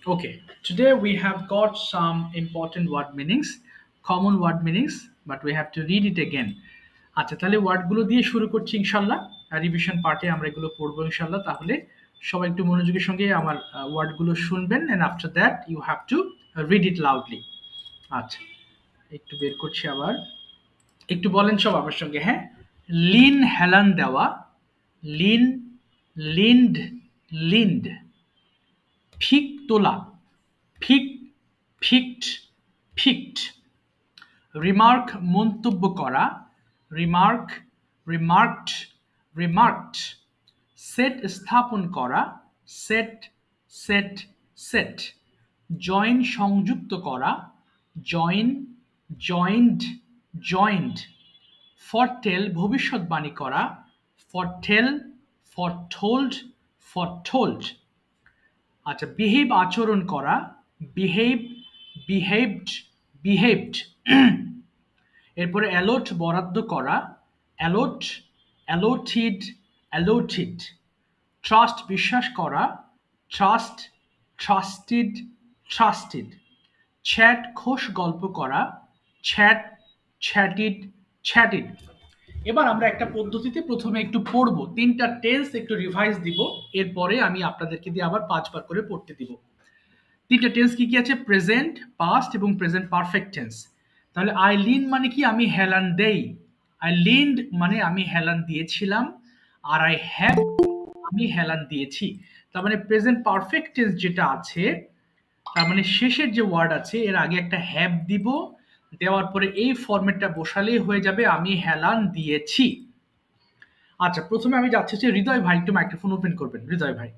Okay, today we have got some important word meanings, common word meanings, but we have to read it again. আচ্ছা, তাহলে ওয়ার্ডগুলো দিয়ে শুরু করছি ইনশাল্লাহ। রিভিশন পার্টে আমরা এগুলো পড়বো ইনশাল্লাহ। তাহলে সবাই একটু মনোযোগের সঙ্গে আমার ওয়ার্ডগুলো শুনবেন, and after that you have to read it loudly. আচ্ছা, একটু বের করছি আবার। একটু বলেন সব আমার সঙ্গে, হ্যাঁ? লিন হেলান দেওয়া, লিন, লিন্ড, লিন্ড। ফিক তোলা, ফিক, ফিক্ট, ফিক্ট। রিমার্ক মন্তব্য করা, রিমার্ক, রিমার্কড, রিমার্কড। সেট স্থাপন করা, সেট, সেট, সেট। জয়েন সংযুক্ত করা, জয়েন, জয়েন্ড, জয়েন্ড। ফরটেল ভবিষ্যৎবাণী করা, ফরটেল, ফরটোল্ড, ফরটোল্ড। আচ্ছা, বিহেভ আচরণ করা, বিহেভ, বিহেভড, বিহেভড। এরপরে অ্যালোট বরাদ্দ করা, অ্যালোট, অ্যালোটেড, অ্যালোটেড। ট্রাস্ট বিশ্বাস করা, ট্রাস্ট, ট্রাস্টেড, ট্রাস্টেড। চ্যাট খোশ গল্প করা, চ্যাট, চ্যাটেড, চ্যাটেড। এবার আমরা একটা পদ্ধতিতে প্রথমে একটু পড়বো, তিনটা টেন্স একটু রিভাইজ দিব, এরপরে আমি আপনাদেরকে দিয়ে আবার 5 বার করে পড়তে দিব। তিনটা টেন্স কি কি আছে? প্রেজেন্ট, পাস্ট এবং প্রেজেন্ট পারফেক্ট টেন্স। তাহলে আই লিন মানে কি? আমি হেলান দেই। আই লিন্ড মানে আমি হেলান দিয়েছিলাম। আর আই হ্যাভ, আমি হেলান দিয়েছি। তার মানে প্রেজেন্ট পারফেক্ট টেন্স যেটা আছে, তার মানে শেষের যে ওয়ার্ড আছে এর আগে একটা হ্যাভ দিব, দেওয়ার পরে এই ফরম্যাটটা বসালেই হয়ে যাবে আমি হেলান দিয়েছি। আচ্ছা, প্রথমে আমি যাচ্ছি যে হৃদয় ভাই একটু মাইক্রোফোন ওপেন করবেন। হৃদয় ভাই,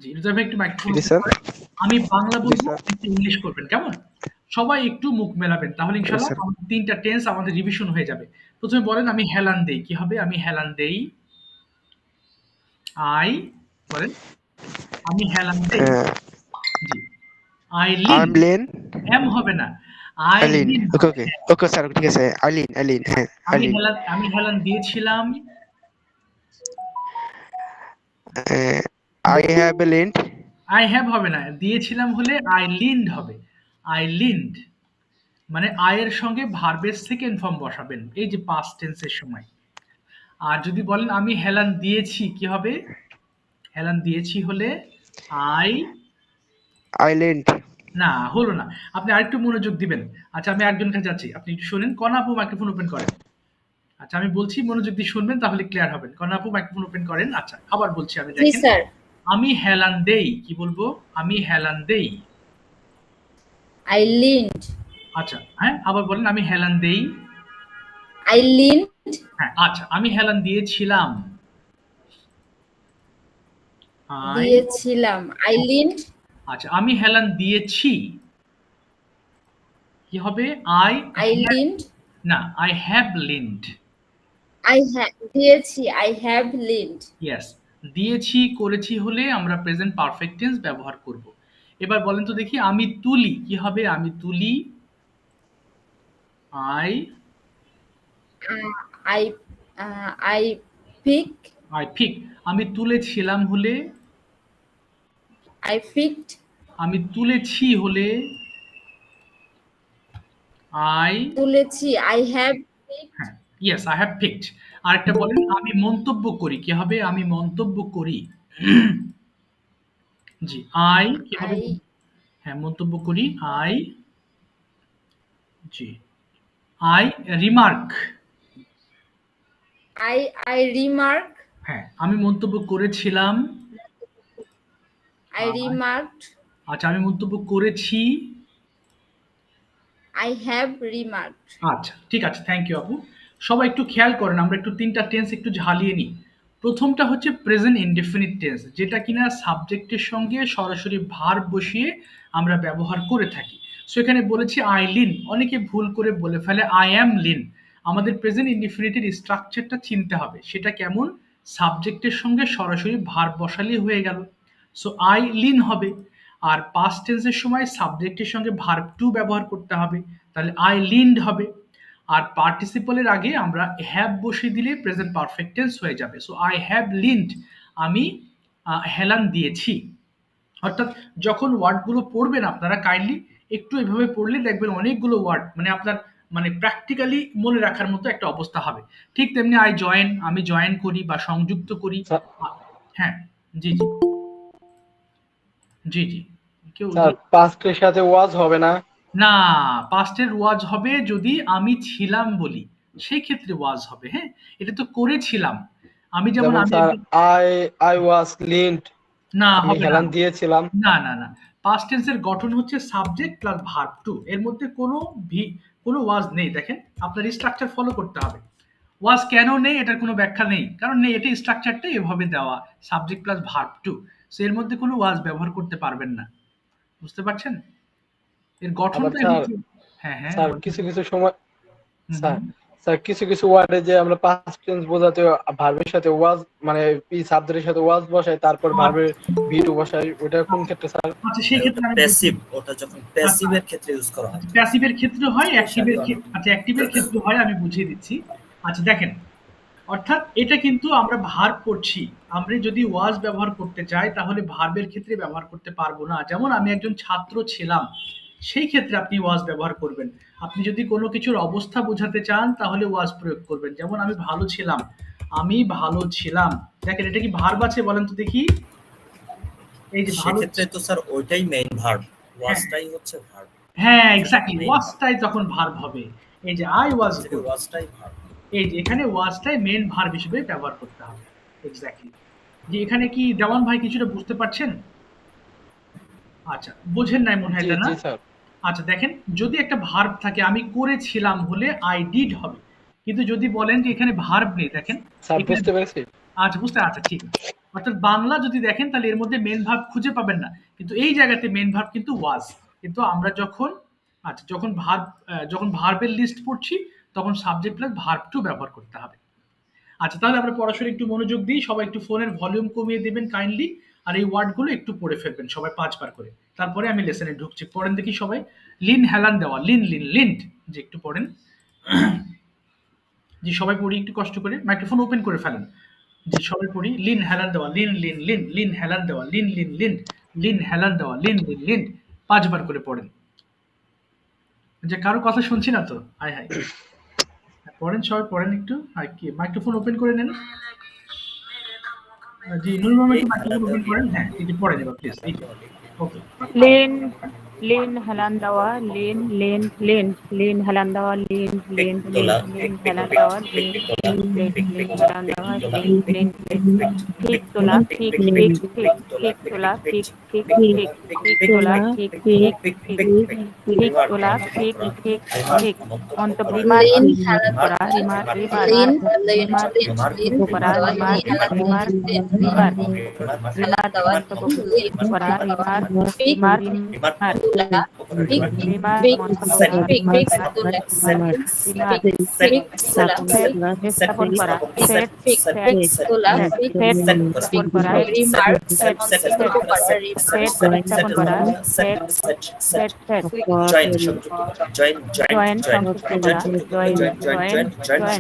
জি হৃদয় ভাই একটু মাইক্রোফোন জি ওপেন স্যার। করেন। আমি বাংলা জি বলবো, স্যার। আপনি ইংলিশ করবেন, কেমন? সবাই একটু মুখ মেলাবেন, তাহলে ওকে ইনশাল্লাহ স্যার। আমাদের তিনটা টেন্স আমাদের রিভিশন হয়ে যাবে। প্রথমে বলেন আমি হেলান দেই, কি হবে? আমি হেলান দেই। আই, বলেন আমি হেলান দেই। জি। আই লিন, আর্মলেন। এম হবে না, আই আলিন। লিন ওকে হবে। ওকে হ্যাঁ। ওকে স্যার, ঠিক আছে। আলিন আলিন, হ্যাঁ। আমি আলিন। হেলান, আমি হেলান দিয়েছিলাম। I have leaned. I have হবে না, দিয়েছিলাম হলে আই লিন্ড হবে। আই লিন্ড মানে আয়ের সঙ্গে ভার্বের সেকেন্ড ফর্ম বসাবেন, এই যে পাস্ট টেন্সের সময়। আর যদি বলেন আমি হেলান দিয়েছি, কি হবে? হেলান দিয়েছি হলে আই, আই লিন্ড। না হলো না। আপনি আরেকটু মনোযোগ দিবেন। আচ্ছা, আমি একজনের কাছে যাচ্ছি, আপনি একটু শুনেন। কণা আপু মাইক্রোফোন ওপেন করেন। আচ্ছা, আমি বলছি মনোযোগ দিয়ে শুনবেন, তাহলে ক্লিয়ার হবেন। কণা আপু মাইক্রোফোন ওপেন করেন। আচ্ছা, আবার বলছি আমি, জি দেখেন। স্যার। আমি হেলান দেই, কি বলবো? আমি হেলান দেই। I leaned. আচ্ছা, হ্যাঁ আবার বলেন আমি হেলান দেই। I leaned. হ্যাঁ, আচ্ছা, আমি হেলান দিয়েছিলাম। আই, দিয়েছিলাম। I leaned. আচ্ছা, আমি হেলান দিয়েছি, কি হবে? I I have, leaned. না I have leaned. I have দিয়েছি। I have leaned. ইয়েস, দিয়েছি করেছি হলে আমরা প্রেজেন্ট পারফেক্ট টেন্স ব্যবহার করব। এবার বলেন তো দেখি, আমি তুলি, কি হবে? আমি তুলি। I, I I pick. I pick. আমি তুলেছিলাম হলে, আই পিকড। আমি তুলেছি হলে আই, তুলেছি। I have picked. হ্যাঁ, ইয়েস আই হ্যাভ পিকড। আরেকটা বলেন, আমি মন্তব্য করি, কি হবে? আমি মন্তব্য করি। জি, আই, কি হবে? আই হ্যাঁ, মন্তব্য করি। I, G, I remark. I I remark. হ্যাঁ, আমি মন্তব্য করেছিলাম। I remarked. আচ্ছা, আমি মন্তব্য করেছি। I have remarked. আচ্ছা, ঠিক আছে, থ্যাংক ইউ আপু। সবাই একটু খেয়াল করেন, আমরা একটু তিনটা টেন্স একটু ঝালিয়ে নিই। প্রথমটা হচ্ছে প্রেজেন্ট ইনডেফিনিট টেন্স, যেটা কিনা সাবজেক্টের সঙ্গে সরাসরি ভার্ব বসিয়ে আমরা ব্যবহার করে থাকি। সো এখানে বলেছি আই লিন, অনেকে ভুল করে বলে ফেলে আই অ্যাম লিন। আমাদের প্রেজেন্ট ইনডেফিনিটের স্ট্রাকচারটা চিনতে হবে, সেটা কেমন? সাবজেক্টের সঙ্গে সরাসরি ভার্ব বসালেই হয়ে গেল। সো আই লিন হবে। আর পাস্ট টেন্সের সময় সাবজেক্টের সঙ্গে ভার্ব টু ব্যবহার করতে হবে, তাহলে আই লিন্ড হবে। আর পার্টিসিপলের আগে আমরা হ্যাভ বসিয়ে দিলে প্রেজেন্ট পারফেক্ট টেন্স হয়ে যাবে। সো আই হ্যাভ লিন্ড, আমি হেলান দিয়েছি। অর্থাৎ যখন ওয়ার্ডগুলো পড়বেন আপনারা কাইন্ডলি একটু এভাবে পড়লে দেখবেন অনেকগুলো ওয়ার্ড মানে আপনার মানে প্র্যাকটিক্যালি মনে রাখার মতো একটা অবস্থা হবে। ঠিক তেমনি আই জয়েন, আমি জয়েন করি বা সংযুক্ত করি। হ্যাঁ, জি জি জি জি কেউ স্যার পাস্টের সাথে ওয়াজ হবে না? না, পাস্টের ওয়াজ হবে যদি আমি ছিলাম বলি, সেই ক্ষেত্রে ওয়াজ হবে। হ্যাঁ, এটা তো করেছিলাম আমি, যেমন যেমন আমি স্যার আই ওয়াজ লিন্ট, না আমি হবে না, হেলান দিয়েছিলাম। না না না পাস্ট টেন্সের গঠন হচ্ছে সাবজেক্ট প্লাস ভার্ব টু, এর মধ্যে কোনো ওয়াজ নেই। দেখেন আপনার স্ট্রাকচার ফলো করতে হবে। ওয়াজ কেন নেই এটার কোনো ব্যাখ্যা নেই, কারণ নেই, এটা স্ট্রাকচারটা এভাবে দেওয়া, subject plus verb two, so এর মধ্যে কোনো ওয়াজ ব্যবহার করতে পারবেন না। বুঝতে পারছেন এর আবার গঠনটা স্যার এমন। হ্যাঁ হ্যাঁ স্যার বলুন। কিছু কিছু সময় হুম, স্যার হুম। স্যার কিছু কিছু ওয়ার্ডে যে আমরা পাস্ট টেন্স বোঝাতে ভার্বের সাথে ওয়াজ মানে সাবজেক্টের সাথে ওয়াজ বসাই, তারপর ভার্বের ভি টু বসাই, ওটা কোন ক্ষেত্রে স্যার? আচ্ছা সেই ক্ষেত্রে আমি প্যাসিভ, ওটা যখন প্যাসিভের ক্ষেত্রে ইউজ করা হয়। প্যাসিভের ক্ষেত্রে হয়, অ্যাক্টিভের ক্ষেত্রে, আচ্ছা অ্যাক্টিভের ক্ষেত্রে হয়, আমি বুঝিয়ে দিচ্ছি। আচ্ছা দেখেন, অর্থাৎ এটা কিন্তু আমরা ভার্ব করছি, আমরা যদি ওয়াজ ব্যবহার করতে চাই তাহলে ভার্বের ক্ষেত্রে ব্যবহার করতে পারবো না। যেমন আমি একজন ছাত্র ছিলাম, সেই ক্ষেত্রে আপনি ওয়াজ ব্যবহার করবেন। আপনি যদি কোনো কিছুর অবস্থা বোঝাতে চান তাহলে ওয়াজ প্রয়োগ করবেন। যেমন আমি ভালো ছিলাম, আমি ভালো ছিলাম। দেখেন এটা কি ভার্ব আছে বলেন তো দেখি? এই যে ভালো, সেক্ষেত্রে তো স্যার ওইটাই মেইন ভার্ব, ওয়াজটাই হচ্ছে ভার্ব। হ্যাঁ এক্স্যাক্টলি, ওয়াজটাই তখন ভার্ব হবে। এই যে আই ওয়াজ গুড, ওয়াজটাই ভার্ব। এই যে এখানে ওয়াজটাই মেন ভার্ব হিসেবে ব্যবহার করতে হবে। এক্স্যাক্টলি। যে এখানে কি দেওয়ান ভাই কিছুটা বুঝতে পারছেন? আচ্ছা বোঝেন নাই মনে হয়, জি তাই না? জি স্যার। আচ্ছা দেখেন, যদি একটা ভার্ব থাকে আমি করেছিলাম হলে আই ডিড হবে, কিন্তু যদি বলেন যে এখানে ভার্ব নেই, দেখেন স্যার এখানে, বুঝতে পেরেছি। আচ্ছা বুঝতে, আচ্ছা ঠিক আছে। অর্থাৎ বাংলা যদি দেখেন তাহলে এর মধ্যে মেন ভার্ব খুঁজে পাবেন না, কিন্তু এই জায়গাতে মেন ভার্ব কিন্তু ওয়াজ। কিন্তু আমরা যখন, আচ্ছা যখন ভার্বের লিস্ট পড়ছি তখন সাবজেক্ট প্লাস ভার্ব টু ব্যবহার করতে হবে। আচ্ছা তাহলে আমরা পড়াশোনা একটু মনোযোগ দিই, সবাই একটু ফোনের ভলিউম কমিয়ে দেবেন কাইন্ডলি, আর এই ওয়ার্ডগুলো একটু পড়ে ফেলবেন সবাই 5 বার করে, তারপরে আমি লেসনে ঢুকছি। পড়েন দেখি সবাই। লিন হেলান দেওয়া, লিন লিন লিন্ট, যে একটু পড়েন। জি সবাই পড়ি একটু কষ্ট করে, মাইক্রোফোন ওপেন করে ফেলেন। জি সবাই পড়ি, লিন হেলান দেওয়া, লিন লিন লিন, লিন হেলান দেওয়া, লিন লিন লিন, লিন হেলান দেওয়া, লিন লিন লিন, 5 বার করে পড়েন। যে কারো কথা শুনছি না তো, হাই হাই। পড়েন সবাই পড়েন একটু, আর কি মাইক্রোফোন ওপেন করে নেন। জি নুরুল মামা একটু মাইক্রোফোন ওপেন করেন। হ্যাঁ এই যে পড়েন এবার প্লিজ, এই যে ওকে। Lin, Lin Halandawa, Lin, Lin, Lin, Lin Halandawa, Lin, Lin, Lin, Lin Halandawa, Lin, Lin, Lin, Lin Halandawa, Lin, Lin, Lin, Tik Tola, Tik, Tik, Tik, Tik Tola, Tik, Tik, Tik, Tik Tola, Tik, Tik, Tik, Tik Tola, Tik, Tik, Tik. Untuk lima, Lin para lima, lima, Lin lima, para lima, lima, lima, Halandawa, Lin para lima, Big lima, Tula, Big Big Big Big Tula, Big Big Tula, Estapon para set, Big Big Tula, Big Estapon para Remark, set, estapon para set, set, set. Join Join সংযুক্ত করা, join সংযুক্ত করা, join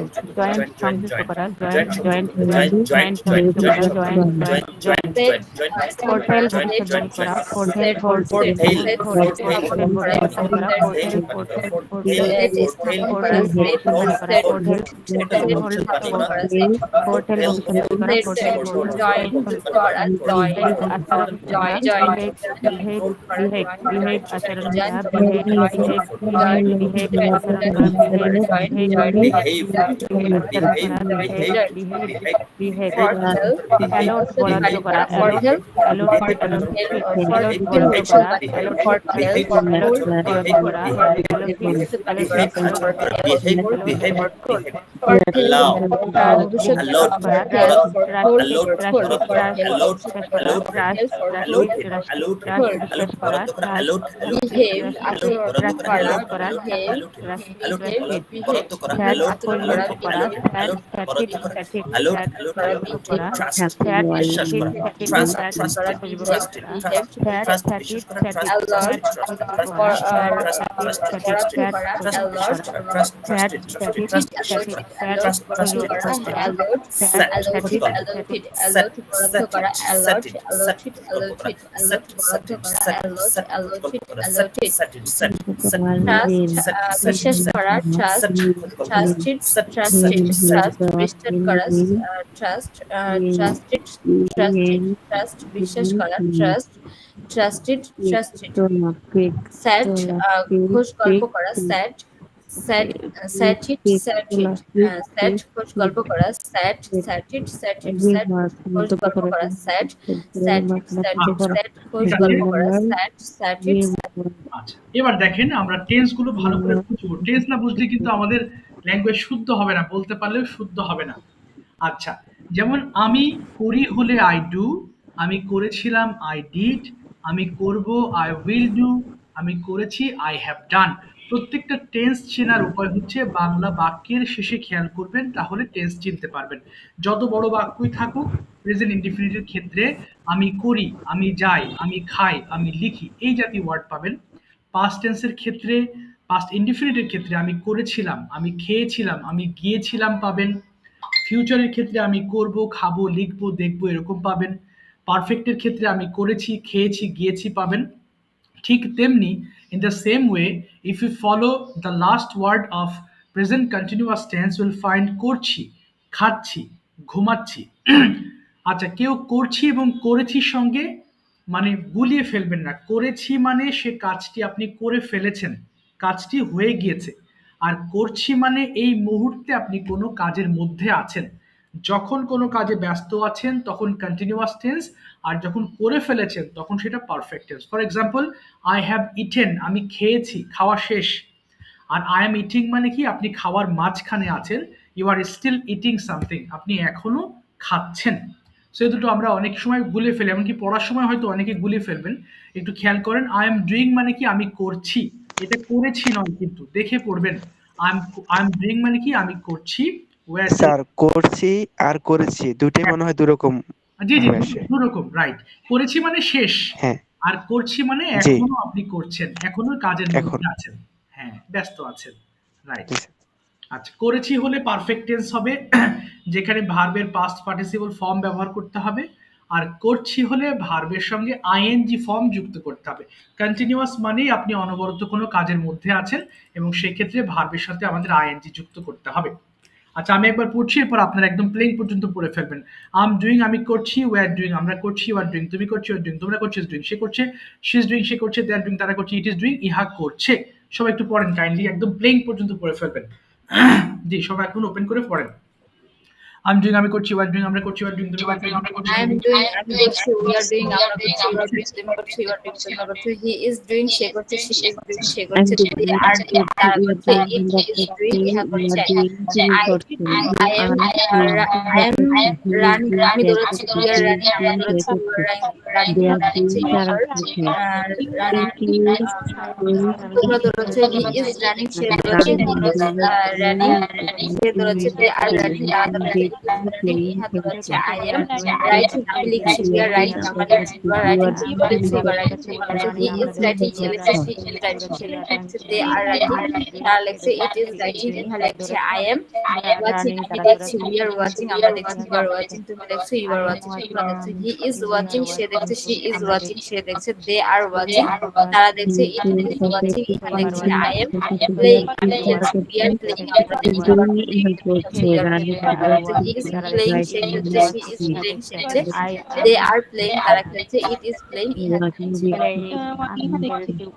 সংযুক্ত করা, hotel hotel করা, hotel বিশ্বাস করা, trust, trusted, trusted, trust বিশ্বাস করা, ট্রাস্ট, ট্রাস্টেড, ট্রাস্টেড, ট্রাস্ট বিশ্বাস করা, ট্রাস্ট, ট্রাস্টেড, ট্রাস্টেড, স্যাট ঘোষ গল্প করা, স্যাট, স্যাট, স্যাটিড, স্যাটিড, স্যাট ঘোষ গল্প করা, স্যাট, স্যাটিড, স্যাটিড, স্যাট ঘোষ গল্প করা, স্যাট, স্যাটিড, স্যাটিড, স্যাট ঘোষ গল্প করা, স্যাট, স্যাটিড। আচ্ছা, এবার দেখেন আমরা টেন্স গুলো ভালো করে বুঝবো। টেন্স না বুঝলে কিন্তু আমাদের ল্যাঙ্গুয়েজ শুদ্ধ হবে না, বলতে পারলেও শুদ্ধ হবে না। আচ্ছা, যেমন আমি করি হলে আই ডু, আমি করেছিলাম আই ডিড, আমি করব আই উইল ডু, আমি করেছি আই হ্যাভ ডান। প্রত্যেকটা টেন্স চেনার উপায় হচ্ছে বাংলা বাক্যের শেষে খেয়াল করবেন, তাহলে টেন্স চিনতে পারবেন। যত বড় বাক্যই থাকুক, প্রেজেন্ট ইনডিফিনিটের ক্ষেত্রে আমি করি, আমি যাই, আমি খাই, আমি লিখি, এই জাতীয় ওয়ার্ড পাবেন। পাস্ট টেন্সের ক্ষেত্রে, পাস্ট ইনডিফিনিটের ক্ষেত্রে আমি করেছিলাম, আমি খেয়েছিলাম, আমি গিয়েছিলাম পাবেন। ফিউচারের ক্ষেত্রে আমি করব, খাবো, লিখবো, দেখবো, এরকম পাবেন। পারফেক্টের ক্ষেত্রে আমি করেছি, খেয়েছি, গিয়েছি পাবেন। ঠিক তেমনি in the same way, if you follow the last word of present continuous tense, you will find করছি, খাচ্ছি, ঘুমাচ্ছি। আচ্ছা, কেউ করছি এবং করেছির সঙ্গে মানে গুলিয়ে ফেলবেন না। করেছি মানে সে কাজটি আপনি করে ফেলেছেন, কাজটি হয়ে গিয়েছে। আর করছি মানে এই মুহূর্তে আপনি কোনো কাজের মধ্যে আছেন। যখন কোনো কাজে ব্যস্ত আছেন তখন কন্টিনিউয়াস টেন্স, আর যখন করে ফেলেছেন তখন সেটা perfect tense. For example, I have eaten, আমি খেয়েছি, খাওয়া শেষ। আর আই এম ইটিং মানে কি, আপনি খাওয়ার মাঝখানে আছেন, you are still eating something, আপনি এখনো খাচ্ছেন। সে দুটো আমরা অনেক সময় গুলিয়ে ফেলি, এমনকি পড়ার সময় হয়তো অনেকে গুলিয়ে ফেলবেন। একটু খেয়াল করেন, আই এম ডুইং মানে কি, আমি করছি, এটা করেছি নয়, কিন্তু দেখে পড়বেন। আই এম ডুইং মানে কি, আমি করছি। স্যার করছি আর করেছি দুটোই মনে হয় দুরকম। জি জি, দুরকম, রাইট। করেছি মানে শেষ, হ্যাঁ, আর করছি মানে এখনো আপনি করছেন, এখনো কাজের মধ্যে আছেন, হ্যাঁ, ব্যস্ত আছেন, রাইট। আচ্ছা, করেছি হলে পারফেক্ট টেন্স হবে, যেখানে ভার্বের পাস্ট পার্টিসিপল ফর্ম ব্যবহার করতে হবে। আর করছি হলে ভার্বের সঙ্গে আইএনজি ফর্ম যুক্ত করতে হবে। কন্টিনিউয়াস মানেই আপনি অনবরত কোনো কাজের মধ্যে আছেন, এবং সেক্ষেত্রে ভার্বের সাথে আমাদের আইএনজি যুক্ত করতে হবে। আচ্ছা, আমি একবার পড়ছি, এরপর আপনারা একদম প্লেন পর্যন্ত পড়ে ফেলবেন। আই এম ডুইং, আমি করছি, উই আর ডুইং, আমরা করছি, ইউ আর ডুইং, তুমি করছো, ইউ আর ডুইং, তোমরা করছো, ইজ ডুইং, সে করছে, শি ইজ ডুইং, সে করছে, দে আর ডুইং, তারা করছে, ইট ইজ ডুইং, ইহা করছে। সবাই একটু পড়েন কাইন্ডলি, একদম প্লেন পর্যন্ত পড়ে ফেলবেন। জি, সবাই এখন ওপেন করে পড়েন। I'm doing, আমি করছি, you are doing, আমরা করছি, you are doing, তুমি করছো, আমরা করছি, I am doing, আমি করছি, we are doing, আমরা করছি, you are doing, তুমি করছো, you are doing, তোমরা করছো, he is doing, সে করছে, she is doing, সে করছে, they are doing, তারা করছে, it is doing, ইহা করছে। I am running, আমি দৌড়াচ্ছি, we are running, আমরা দৌড়াচ্ছি, you are running, তোমরা দৌড়াচ্ছো, he is running, সে দৌড়াচ্ছে, running, সে দৌড়াচ্ছে, they are running, তারা দৌড়াচ্ছে। ইহা দৌড়াচ্ছে, I am writing, আমি লিখছি, we are writing, আমরা লিখছি, you are writing, you লিখছি, you are writing, he is writing, সে লিখছে, she is writing, সে লিখছে, they are writing, তারা লিখছে, it is writing, ইহা লিখছে, I am watching, আমি দেখছি, we are watching, আমরা দেখছি, you are watching, তুমি দেখছো, you are watching, তোমরা দেখছো, he is watching, সে দেখছে, she is watching, সে দেখছে, they are watching, তারা দেখছে, it is watching, ইহা লিখছে, I am playing, আমি খেলছি, we are playing, আমরা দেখছি, he is playing, সে খেলছে, she is playing, সে খেলছে, they are playing, তারা খেলছে, it is playing, ইহা খেলছে।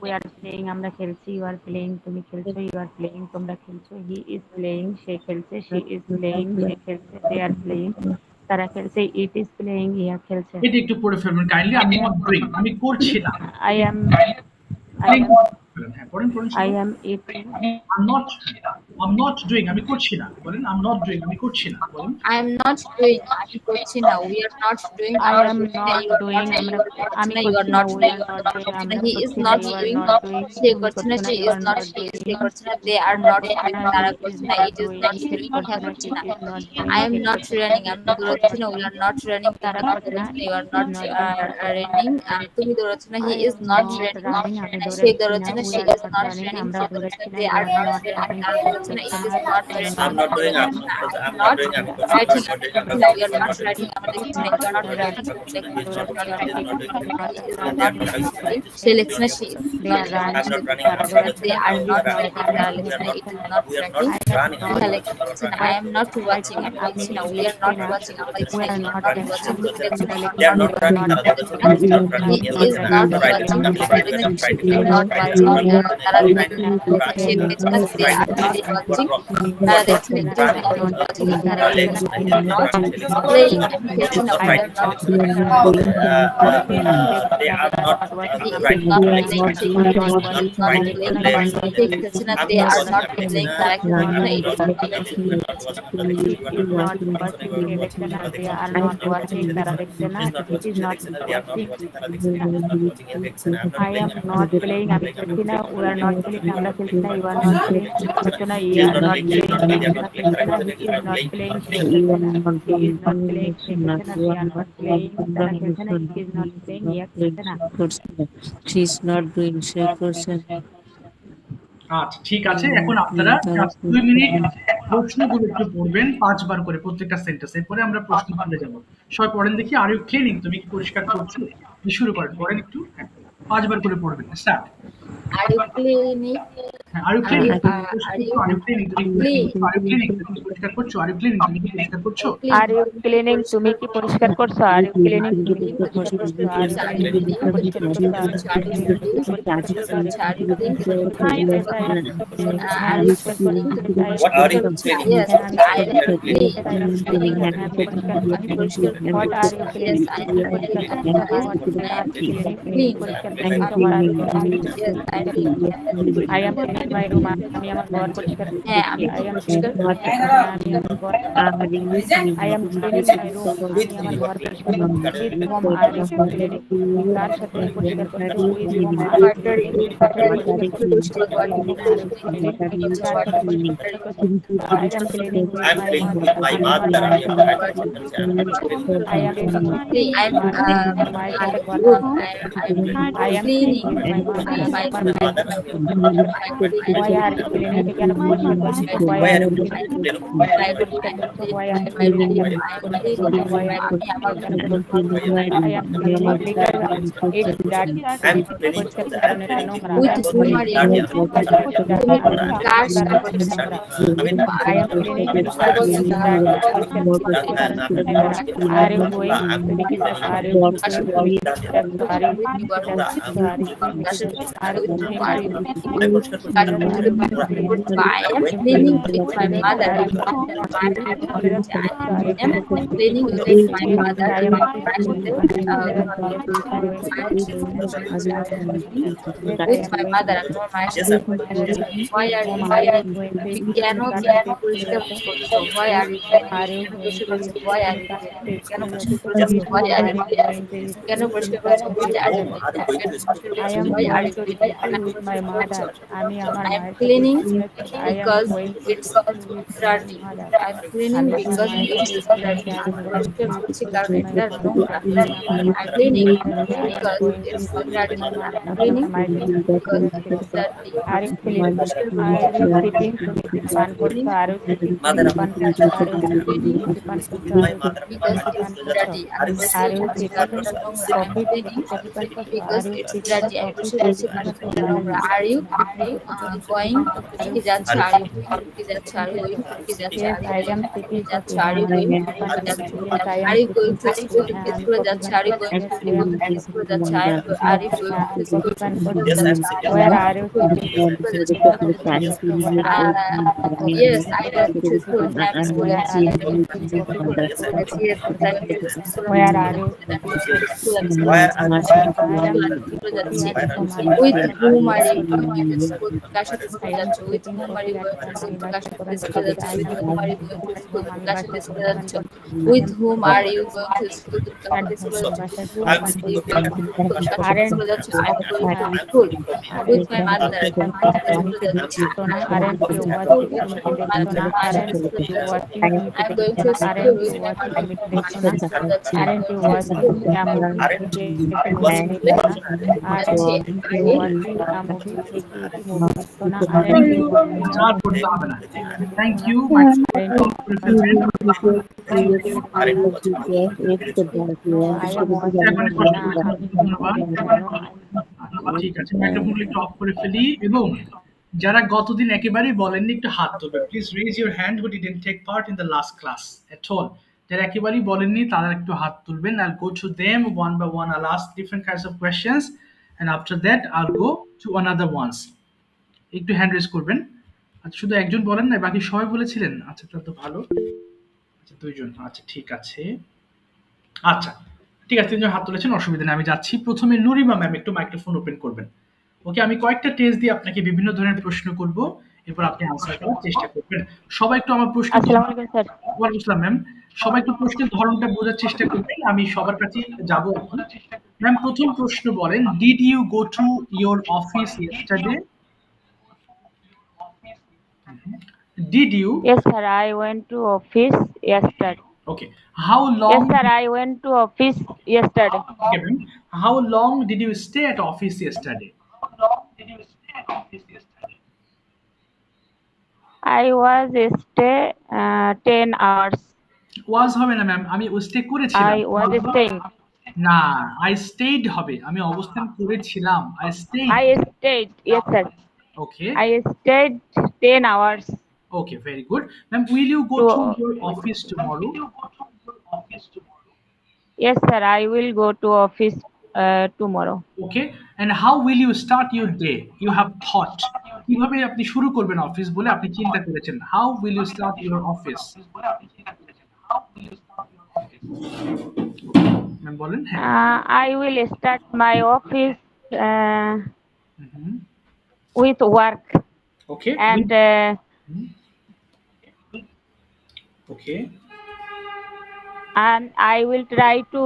we are playing, আমরা খেলছি, you are playing, তুমি খেলছো, you are playing, তোমরা খেলছো, he is playing, সে খেলছে, she is playing, সে খেলছে, they are playing, তারা খেলছে, it is playing, ইহা খেলছে। এটা একটু পড়ে ফেলবেন কাইন্ডলি। আমি নট ডুইং, আমি করছি না। I am eating, হ্যাঁ, পড়েন পড়েন। I am eating, I'm not I'm not doing, আমি করছি না বলেন। I'm not doing, আমি করছি না বলেন। I am not doing, আমি করছি না। We are not doing, I আমরা am করছি না। not You are doing, not, আমরা you are আমি করছি না। You করছি are না, not we doing, are not doing, আমরা he is করছি না, not you are doing, not doing, সে তুমি করছে না। করছো না, She you is are not not doing, doing, সে করছে না। They are তোমরা not করছো doing, না, তারা it is করছে না। not It is doing, not it doing, করছে হ্যাঁ না, করছে it না। is not doing, I am say not করছে না, running, আমি দৌড়াচ্ছি না। We are not running, তারা তারা করছে না, দৌড়াচ্ছে না। You are it is not not doing, running, তুমি দৌড়াচ্ছ না। He I is am not not running, running, আমি সে দৌড়াচ্ছি দৌড়াচ্ছে না, না। we She are is not not running, running, আমরা সে দৌড়াচ্ছে দৌড়াচ্ছি না। না, They you are are not not running, running, তারা সে দৌড়াচ্ছে না। করছে It না, is not you running, are I'm not not doing, running, I'm I'm not not doing, I'm writing, not doing, I'm we not are not doing, writing, আমরা দেখছি না। You are not writing, সে লেখছে না। She is they are not running, I'm not running, তারা I'm not দৌড়াচ্ছে they না, are it is not not writing, running, তারা লেখছে না। It is not we are writing, not running, হ্যাঁ লেখছে না। I am not watching, আমি দেখছি না। We are not watching, আমরা দেখছি we না। are You are not not running, watching, আমরা লেখছে না। দেখছি they না, are you not are running, not তারা watching, দৌড়াচ্ছে না, not running, He is not watching, তারা not watching, তারা দেখছে না। সে দেখছে না। They are not watching, তারা দেখছে না। It is not watching, তারা দেখছে না। We are not playing, আমি খেলছি না। We are not they are not He is right, not like, playing, he is not playing, সে খেলছে না। They are not playing, তারা খেলছে না। It is not is not watching, সে দেখছে না, they are not watching, তারা দেখছে না, it is not watching, I am not playing, আমি খেলছি না, we are not playing, আমরা খেলছি না, you are not playing, খেলছো না, you are not playing, আমরা খেলছি না, he is not playing, সে খেলছে না, he is not playing, সে খেলছে না, we are not playing, তারা খেলছে না, he is not playing, ইয়া খেলছে না। She is not doing, she করছে না। আচ্ছা ঠিক আছে, এখন আপনারা জাস্ট 2 মিনিট প্রশ্নগুলো একটু পড়বেন 5 বার করে প্রত্যেকটা সেন্টেন্স, এরপরে আমরা প্রশ্ন তুলে যাব। সবাই পড়েন দেখি। আর ইউ ক্লিনিং, তুমি কি পরিষ্কার করছো? শুরু করেন, পড়েন একটু। 5 বার করে পড়বেন। Start. Are you cleaning? Are you cleaning, Are you are you cleaning, তুমি আর ইউ ক্লিনিং, তুমি কি পরিষ্কার করছো? আর ইউ ক্লিনিং, তুমি কি পরিষ্কার করছো? আর ইউ ক্লিনিং, তুমি কি পরিষ্কার করছো? আর ইউ ক্লিনিং, তুমি কি পরিষ্কার করছো? আর ইউ ক্লিনিং, তুমি কি পরিষ্কার করছো? Are you what are you cleaning? Yes, I am cleaning. What are you cleaning? I am cleaning my room, আমি আমার ঘর পরিষ্কার করছি। I am cleaning my room, আমি আমার ঘর I am cleaning my room, আমি আমার ঘর পরিষ্কার করছি। With whom are you cleaning? কার সাথে পরিষ্কার করছো? With whom are you cleaning? I am cleaning with my mother, I am cleaning my Why are you cleaning? কেন পরিষ্কার করছো? Why are you cleaning? Why are you cleaning? Why are you cleaning? I am cleaning because it's dirty. পরিষ্কার করতে নোংরা। with whom are you? কার সাথে I am cleaning because it's dirty. Are you going? তুমি কি করছো? Are you are you I am cleaning with my mother. I am cleaning with my mother. With my mother. Why are you কেন পরিষ্কার করছো? Why are you Why are you কেন পরিষ্কার করছো? Why are you কেন পরিষ্কার করছো? I am with my mother. আমি আমার I am cleaning because it's dirty. I am cleaning because it's dirty. পরিষ্কার করছি কারণ এটা নোংরা। I am cleaning because it's dirty. I am cleaning because it's dirty. Are you cleaning? Are you sitting? তুমি পান করছো? Are you sitting? Mother, পান করছো? Are you sitting? পান করছো? my mother, Because it's dirty. Are you sitting? Coffee Because it's dirty. Are you going? কি যাচ্ছে? Are you কি যাচ্ছে? Are you going? কি যাচ্ছে? Yes, I am sitting. Are you going? Are you going to school? স্কুলে যাচ্ছে? Are you going to school? স্কুলে যাচ্ছে? Are you going to school? yes, I'm sitting. Where are you sitting? Yes, I go to school. I'm school. Yes, Where are you? Where are you? with whom are you going to school? কার সাথে স্কুলে যাচ্ছ? With whom are you going to school? কার সাথে স্কুলে যাচ্ছ? With whom are you going to school? কার সাথে স্কুলে যাচ্ছ? With whom are you going to school? কার সাথে স্কুলে যাচ্ছ? কার সাথে স্কুলে যাচ্ছ? I am going to school with my mother. কার সাথে স্কুলে যাচ্ছ? Aren't you school watching with limited mother. Sona? কার সাথে Aren't স্কুলে you যাচ্ছ? watching I M limited going to Sona? School Aren't with you my watching mother. limited কার সাথে Sona? স্কুলে যাচ্ছ? Aren't you কার সাথে watching স্কুলে a যাচ্ছ? movie creative movie Sona? Are you watching a movie creative movie Sona? Aren't you watching a R movie পড়তে হবে না। creative thank movie you Sona? My Aren't you করে ফেলবেন। I am watching এখন movie কষ্ট না করেছেন, আমি ধন্যবাদ। জানো ঠিক আছে, মাইক্রোফোনগুলো একটু অফ করে ফেলি এবং যারা গতদিন একেবারেই বলেননি একটু হাত তুলবে please. Raise your hand who didn't take part in the last class at all. যারা একেবারেই বলেননি তারা একটু হাত তুলবেন। I'll go to them one by one. I'll ask different kinds of questions and after that I'll go to another ones. একটু hand raise করবেন। আচ্ছা, শুধু একজন বলেন না, বাকি সবাই বলেছিলেন? আচ্ছা, তাহলে তো ভালো। আচ্ছা, দুইজন। আচ্ছা, ঠিক আছে। আচ্ছা, ঠিক আছে, তিনজন হাত তুলেছেন, অসুবিধা নেই, আমি যাচ্ছি। প্রথমে নুরিমা ম্যাম একটু মাইক্রোফোন ওপেন করবেন। ওকে, আমি কয়েকটা টেস্ট দিয়ে আপনাকে বিভিন্ন ধরনের প্রশ্ন করব, এরপর আপনি আনসার করার চেষ্টা করবেন। সবাই একটু আমার প্রশ্ন। আসসালামু আলাইকুম স্যার। ওয়ালাইকুম আসসালাম ম্যাম। সবাই একটু প্রশ্নের ধরনটা বোঝার চেষ্টা করবেন, আমি সবার কাছে যাবো এখন। ম্যাম, প্রথম প্রশ্ন বলেন, did you go to your office yesterday? Did you? Yes sir, I went to office yesterday. Okay, how long? Yes sir, I went to office yesterday. Okay, ma'am. How long did you stay at office yesterday? I was stay 10 hours. Was হবে না ma'am, আমি stay করেছিলাম। I was staying. না, I stayed হবে, আমি অবস্থান করেছিলাম। I stayed. I stayed. Yes sir. Okay. I stayed 10 hours. Okay, very good. Ma'am, will you go to your office tomorrow? Yes sir, I will go to office tomorrow. Okay. And how will you start your day? You have thought. কিভাবে আপনি শুরু করবেন office বলে আপনি চিন্তা করেছেন? How will you start your office? Ma'am বলেন। হ্যাঁ। I will start my office with work. Okay. And okay. And I will try to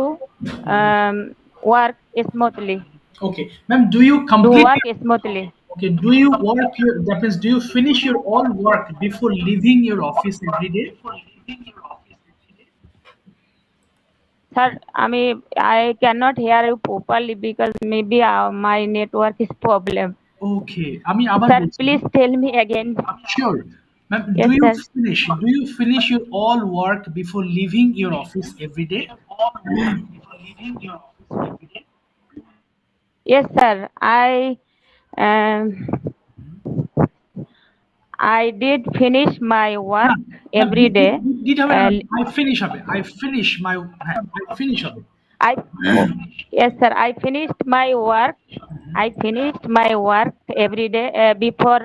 work smoothly. Okay, ma'am, do you complete? Do work smoothly. Okay, do you work your? That means, do you finish your all work before leaving your office every day? Sir, I cannot hear you properly because maybe my network is problem. Okay, abar Sir, please tell me again. Sure, ma'am. Yes, Do you finish your all work before leaving your office every day? Yes, sir. I did finish my work every day. I finish হবে. I finish my. I finish হবে. Yes, sir. I finished my work. I finished my work every day before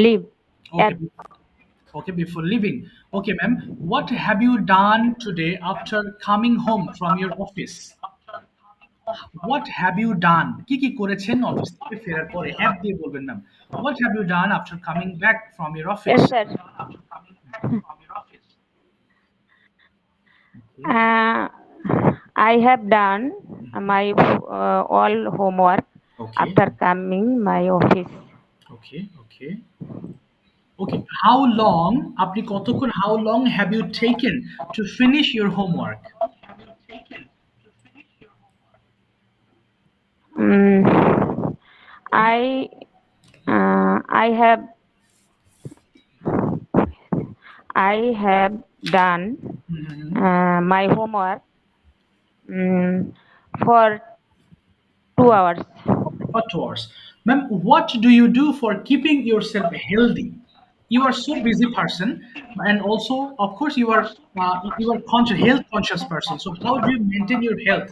leave. Okay, before leaving. Okay, ma'am. What have you done today after coming home from your office? What have you done? কি কি করেছেন office থেকে ফেরার পরে? Have দিয়ে বলবেন ma'am. What have you done after coming back from your office? Yes, sir. I have done my all homework after coming my office. Okay. Okay. How long? আপনি কতক্ষণ? How long have you taken to finish your homework? I have done my homework for 2 hours. For 2 hours. Ma'am, what do you do for keeping yourself healthy? You are so busy person, and also, of course, you are health conscious person. So how do you maintain your health?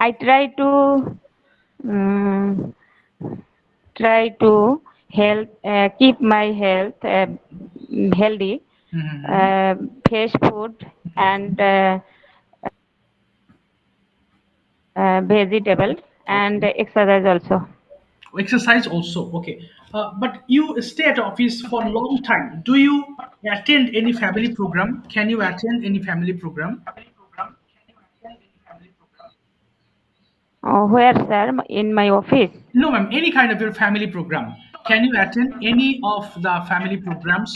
I try to keep my health healthy. Fresh food and vegetable and exercise also. Exercise also, okay. But you stay at office for a long time. Do you attend any family program? Can you attend any family program? Where, sir? In my office. No, ma'am. Any kind of your family program. Can you attend any of the family programs?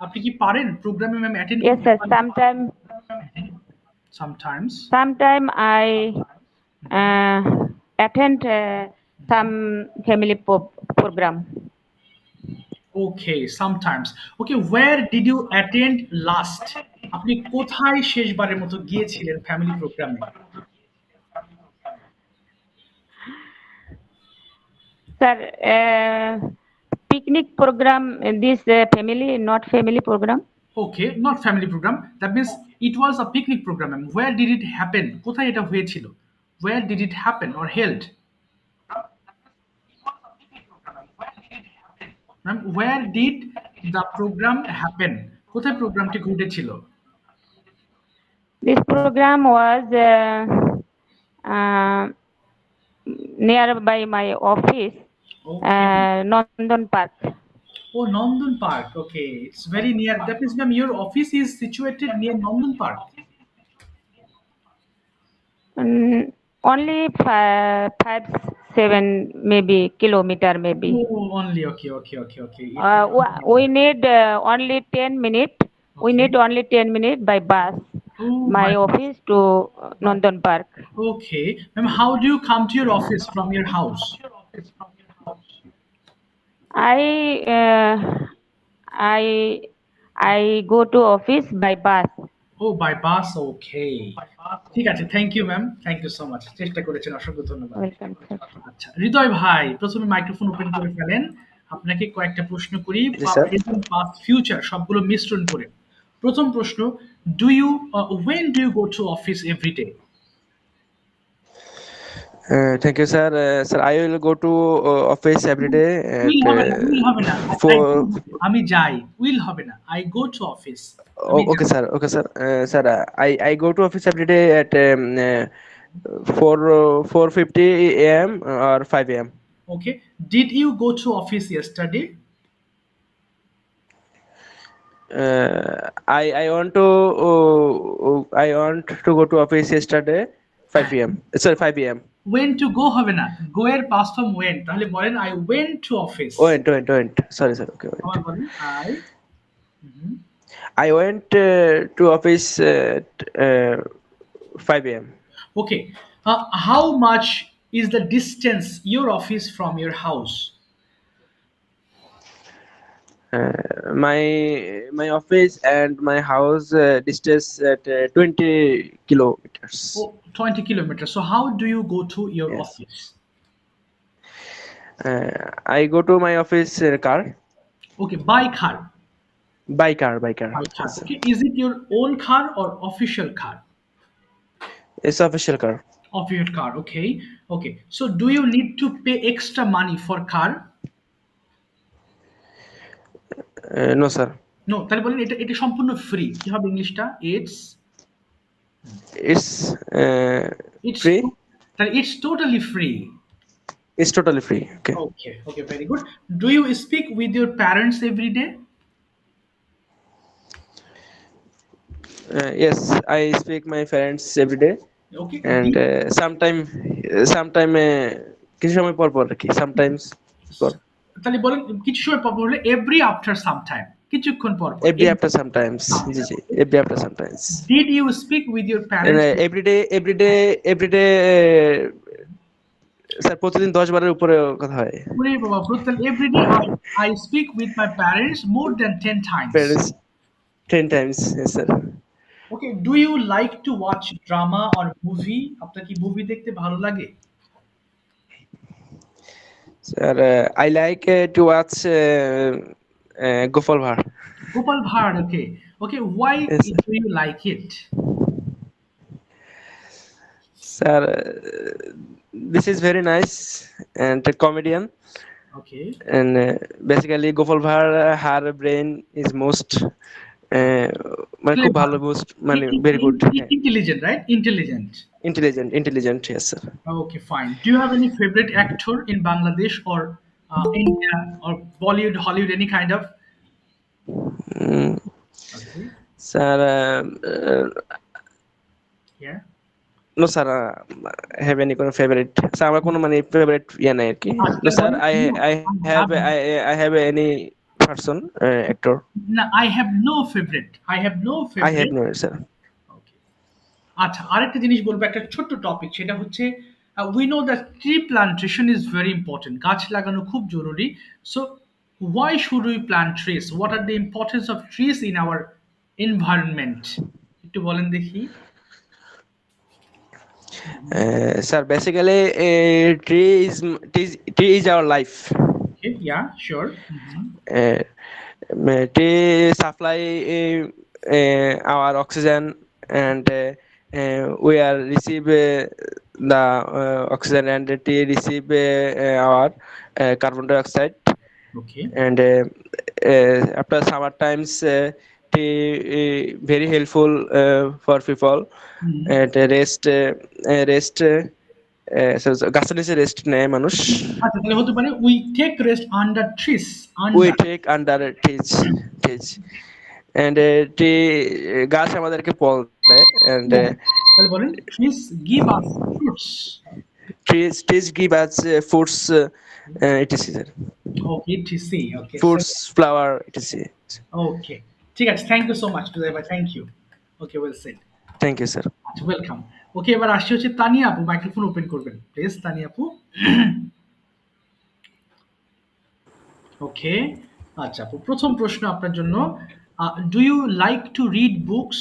আপনি কি পারেন প্রোগ্রামে ma'am attend Yes, করতে sir. পারেন? Sometimes Sometimes. I attend some family program. Okay, sometimes. Okay, where did you attend last? আপনি কোথায় শেষবারের মতো গিয়েছিলেন ফ্যামিলি প্রোগ্রামে? Sir, picnic program, this family, not family program. Okay, not family program. That means it was a picnic program. ma'am. Where did it happen? কোথায় এটা হয়েছিল? Where did it happen or held? Ma'am, where did the program happen? কোথায় প্রোগ্রামটি ঘটেছিল? This program was nearby my office, Okay. Nandan Park. Oh, Nandan Park. Okay, it's very near. That means, ma'am, your office is situated near Nandan Park. Only 5-7 maybe kilometer maybe. Oh, only. Okay, okay, okay, okay. We need only 10 minutes. We Okay. need only 10 minutes by bus. Oh, My office to Nandan Park. Okay, ma'am, how do you come to your office from your house? I go to office by bus. Oh, by bus. Okay. ঠিক আছে, thank you ma'am, thank you so much, চেষ্টা করেছেন, অসংখ্য ধন্যবাদ। Welcome, sir. আচ্ছা, হৃদয় ভাই প্রথমে microphone open করে ফেলেন, আপনাকে কয়েকটা প্রশ্ন করি, জি, স্যার। প্রেজেন্ট পাস্ট ফিউচার সবগুলো মিশ্রণ করে। প্রথম প্রশ্ন, do you when do you go to office every day? Thank you, sir. Sir, I will go to office every day will হবে না, at উইল হবে না, four. আমি যাই, উইল হবে না, I go to office. Oh, okay, sir. Okay, sir. Sir, I go to office every day at 4:50 a.m. or 5 a.m. Okay, did you go to office yesterday? I want to go to office yesterday 5 p.m. Sorry, 5 p.m. When to go হবে না, go এর past form when, তাহলে বলেন I went to office। Went. Sorry, sir. Okay, আবার went. বলেন I went to office at 5 a.m. Okay, how much is the distance your office from your house? My office and my house distance at 20 kilometers. Oh, 20 kilometers. So how do you go to your Yes. office? I go to my office in a car. Okay, by car. By car. By car. Yes, sir. Okay, is it your own car or official car? It's official car. Official car. Okay. Okay, so do you need to pay extra money for car? No, sir. No, তাহলে বলেন এটা এটা সম্পূর্ণ free. কি হবে ইংলিশটা? It's It's free. তাহলে it's totally free. It's totally free. Okay. Okay, okay, very good. Do you speak with your parents every day? Yes, I speak my parents every day, Okay. and sometime কিছু সময় পর আর কি, sometimes পর, তাহলে বলেন কিছু সময় পর হলে every after some time, কিছুক্ষণ পর পর। every after sometimes. G, every after sometimes. Did you speak with your And parents? every day sir প্রতিদিন 10 বারের উপরে কথা হয়। ওরে বাবা, প্রত্যেক every day I speak with my parents more than 10 times. Parents 10 times. Yes, sir. Okay, do you like to watch drama or movie? আপনার কি মুভি দেখতে ভালো লাগে? Sir, I like to watch Gopal Bhatt. Gopal Bhatt, okay. Okay, why Yes, sir. do you like it? Sir, this is very nice and a comedian, Okay. and basically Gopal Bhatt, her brain is most মানে খুব ভালো, most মানে very good. Intelligent, right? Intelligent. Intelligent, yes sir. Okay, fine. Do you have any favorite actor in Bangladesh or India or Bollywood, Hollywood, any kind of? Mm, Okay. Sir, Yeah. no sir, have any কোনো favorite? Sir, আমার কোনো মানে favorite ইয়ে নাই আর কি। No sir, I have any person actor. No, I have no favorite. I have no I favorite. have no sir. Okay. আচ্ছা, আরেকটা জিনিস বলবো, একটা ছোট্ট টপিক, সেটা হচ্ছে we know that tree plantation is very important. গাছ লাগানো খুব জরুরি। So why should we plant trees? What are the importance of trees in our environment? একটু বলেন দেখি। Sir, basically, tree is our life. Okay, yeah, sure. Tree supply our oxygen, and we are receive the oxygen, and tree receive our carbon dioxide. Okay. And after summer times, tree very helpful for people, and rest so গাছের নিচে rest নেয় মানুষ। আচ্ছা, তাহলে হতে পারে we take rest under trees. We take under trees, and গাছ আমাদেরকে ফল দেয়, and তাহলে বলেন trees give us fruits. trees give us fruits, etc. Okay, etc. Okay. Fruits, flower, etc. Okay. ঠিক আছে, thank you so much to ভাই, thank you. Okay, well said. Thank you sir. আচ্ছা, welcome. Okay, এবার আসছি হচ্ছে তানিয়া আপু, microphone open করবেন please, Tania আপু। ওকে, আচ্ছা আপু, প্রথম প্রশ্ন আপনার জন্য, do you like to read books?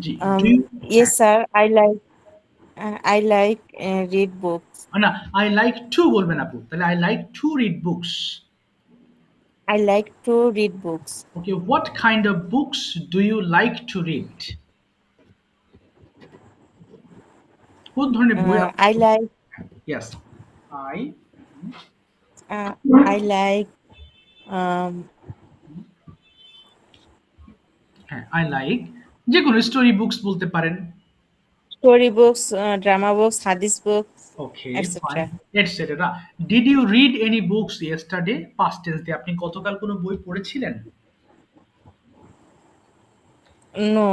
জি, do you- Yes, sir. I like read books. না, আই লাইক টু বলবেন আপু, তাহলে I like to read books. I like to read books. Okay, what kind of books do you like to read? কোন ধরনের বই? I like yes, I I like হ্যাঁ, I like যে কোনো story books বলতে পারেন। story books, drama books, hadith books, Okay, etc. fine, etc. Did you read any books yesterday? Past tense দিয়ে আপনি গতকাল কোনো বই পড়েছিলেন? No,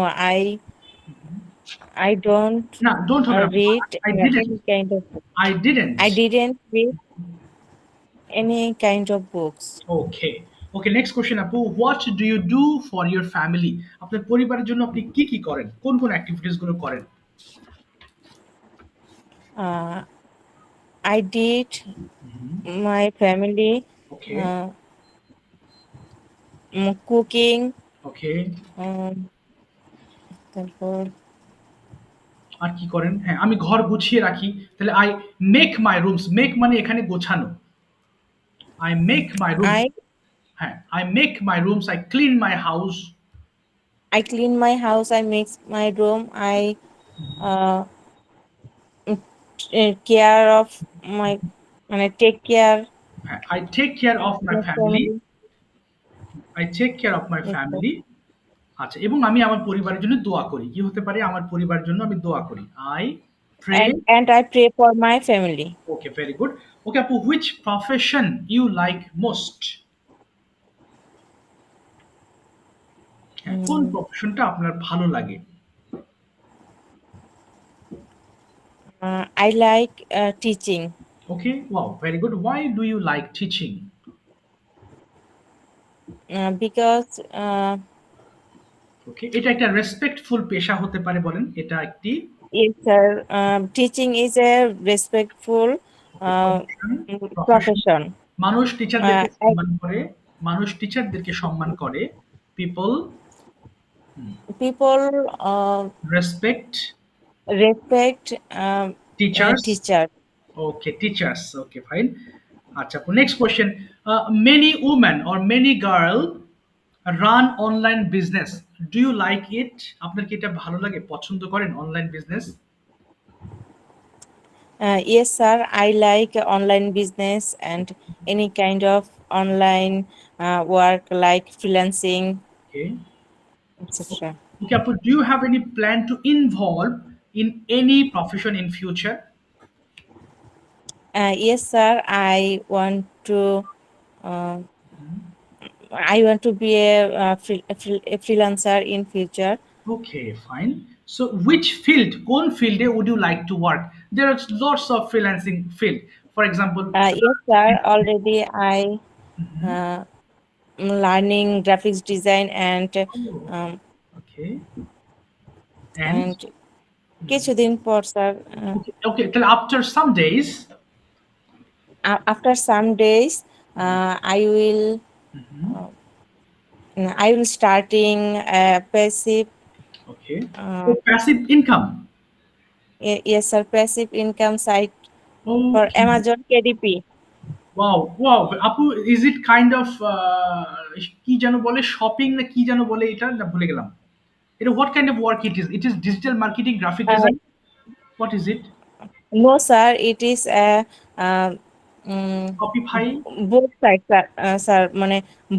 I don't না, don't read I any didn't. kind of book. I didn't. I didn't read any kind of books. Okay. Okay, next question আপু, what do you do for your family? আপনার পরিবারের জন্য আপনি কি কি করেন? কোন কোন অ্যাক্টিভিটিস গুলো করেন? I did my family Okay. cooking, Okay. তারপর আর কি করেন? হ্যাঁ, আমি ঘর গুছিয়ে রাখি, তাহলে I make my rooms. Make মানে এখানে গোছানো। I make my room. হ্যাঁ, I make my rooms, I clean my house. I clean my house, I make my room, I care of my, take care. I take care of my family. I take care of my family. আচ্ছা, এবং আমি আমার পরিবারের জন্য দোয়া করি। কি হতে পারে? আমার পরিবারের জন্য আমি দোয়া করি। I pray. And I pray for my family. Okay, very good. Okay, আপু, which profession you like most? কোন প্রফেশনটা আপনার ভালো লাগে? I like teaching. Okay, wow, very good. Why do you like teaching? Because Okay, এটা একটা respectful পেশা হতে পারে, বলেন এটা একটি। yes sir, teaching is a respectful profession. মানুষ টিচারদেরকে সম্মান করে, মানুষ টিচারদেরকে সম্মান করে। people respect teacher. Okay, teachers. Okay, fine. আচ্ছা, next question. Many women or many girl run online business. Do you like it? আপনার কি এটা ভালো লাগে, পছন্দ করেন online business? Yes sir, I like online business and any kind of online work like freelancing, Okay. etc. Okay, Apu, do you have any plan to involve in any profession in future? Yes, sir. Uh, I want to be a freelancer in future. Okay, fine. So which field, কোন field would you like to work? There are lots of freelancing field. For example, Yes, sir. Already I uh, learning graphics design and um, okay. And কিছুদিন পর sir okay, till after some days. after some days I will starting a passive Okay. So passive income. yes sir, passive income site for Okay. Amazon KDP. Wow, wow. Apu, is it kind of কি যেন বলে shopping না কি যেন বলে এটা না ভুলে গেলাম এটা what kind of work it is? It is digital marketing, graphic design. What is it? No sir, it is a Shopify. Book site sir মানে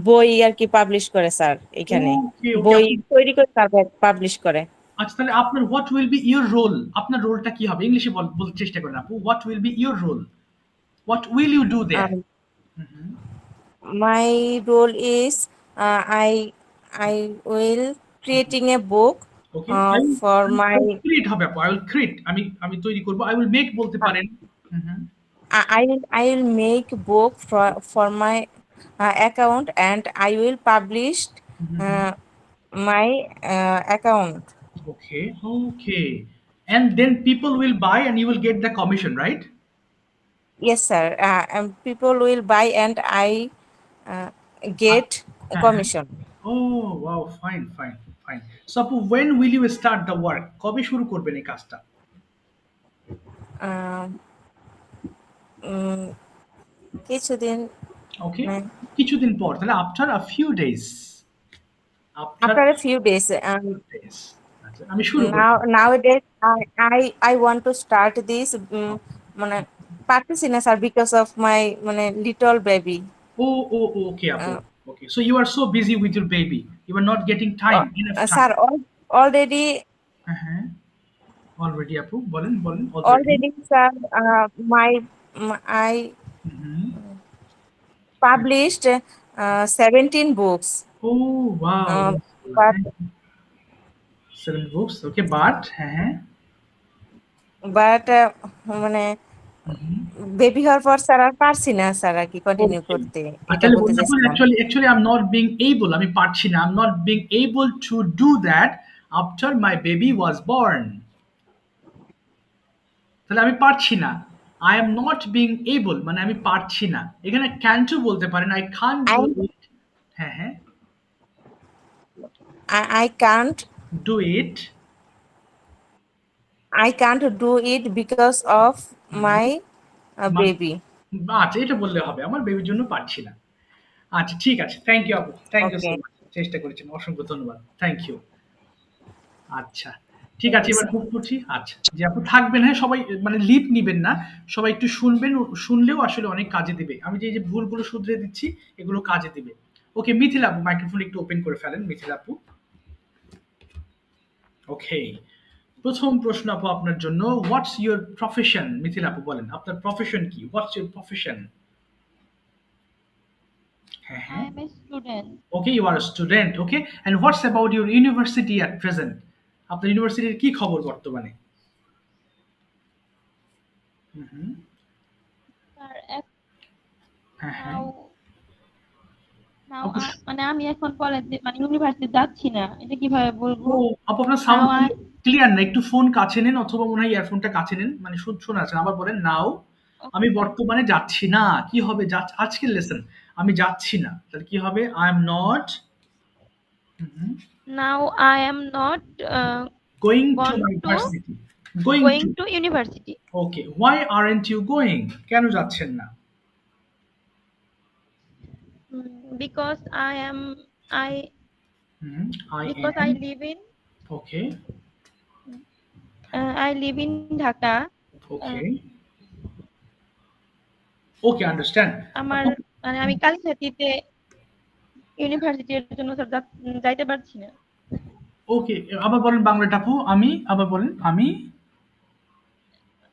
বই আর কি পাবলিশ করে স্যার এখানে Okay, okay. বই তৈরি করে তারপর পাবলিশ করে। আচ্ছা তাহলে আপনার what will be your role? আপনার রোলটা কি হবে ইংলিশে বলতে চেষ্টা করেন আপু। What will be your role? What will you do there? My role is I will creating a book Okay. for my create হবে আপু। I will create আমি তৈরি করব। I will make বলতে পারেন। I will make book for my account and I will publish my account. Okay, okay. And then people will buy and you will get the commission, right? Yes sir, and people will buy and I get commission. Oh, wow, fine, fine, fine. So আপু, when will you start the work? কবে শুরু করবেন এই কাজটা? কিছুদিন Okay, কিছুদিন পর তাহলে after a few days. After a few days. Days. আচ্ছা, আমি শুরু করব। Nowadays I want to start this মানে পারতেছি না স্যার because of my মানে little baby. Oh, okay, আপু. Okay, so you are so busy with your baby. You are not getting time, enough time. Sir, already already আপু বলেন already sir I published 17 books. Oh, wow. But 7 books, okay, but মানে baby হওয়ার পর sir আর পারছি না sir আর কি continue করতে এটা বলতে চাইছিলাম। Actually I'm not being able, আমি পারছি না, I'm not being able to do that after my baby was born. তাহলে আমি পারছি না, I am not being able মানে আমি পারছি না, এখানে can't to বলতে পারেন, I can't do it. I can't do it. I can't do it because of my baby. আচ্ছা এটা বললে হবে, আমার বেবির জন্য পারছি না। আচ্ছা ঠিক আছে, থ্যাংক ইউ আপু, থ্যাংক ইউ সো মাচ, চেষ্টা করেছেন, অসংখ্য ধন্যবাদ, থ্যাংক ইউ। আচ্ছা ঠিক আছে, এবার মুভ করছি। আচ্ছা যে আপু থাকবেন, হ্যাঁ সবাই মানে লিভ নিবেন না, সবাই একটু শুনবেন, শুনলেও আসলে অনেক কাজে দিবে, আমি যে ভুলগুলো শুধরে দিচ্ছি এগুলো কাজে দিবে। ওকে মিথিলা আপু, মাইক্রোফোন একটু ওপেন করে ফেলেন মিথিলা আপু। ওকে, প্রথম প্রশ্ন আপু আপনার জন্য, হোয়াটস ইউর প্রফেশন? মিথিলা আপু বলেন আপনার প্রফেশন কি, what's your profession? I am a student. Okay, you are a student. Okay, and what's about your university at present? আপনার ইউনিভার্সিটির কি খবর বর্তমানে? মানে আমি এখন কলেজ মানে ইউনিভার্সিটি যাচ্ছি না, এটা কিভাবে বলবো? আপু আপনার সাউন্ড ক্লিয়ার না, একটু ফোন কাছে নেন অথবা মনে হয় ইয়ারফোনটা কাছে নেন, মানে শোনা যাচ্ছে আবার বলেন নাও আমি বর্তমানে যাচ্ছি না, কি হবে আজকের লেসন আমি যাচ্ছি না, তাহলে কি হবে? I am not now I am not going to university. Going to university. Okay, why aren't you going? কেন যাচ্ছেন না? Because I live in okay I live in Dhaka. Okay, understand. মানে আমি কালিহাতিতে ইউনিভার্সিটির জন্য স্যার যাইতে পারছি না। ওকে, আবার বলেন বাংলাটা আপু। আমি আবার বলেন।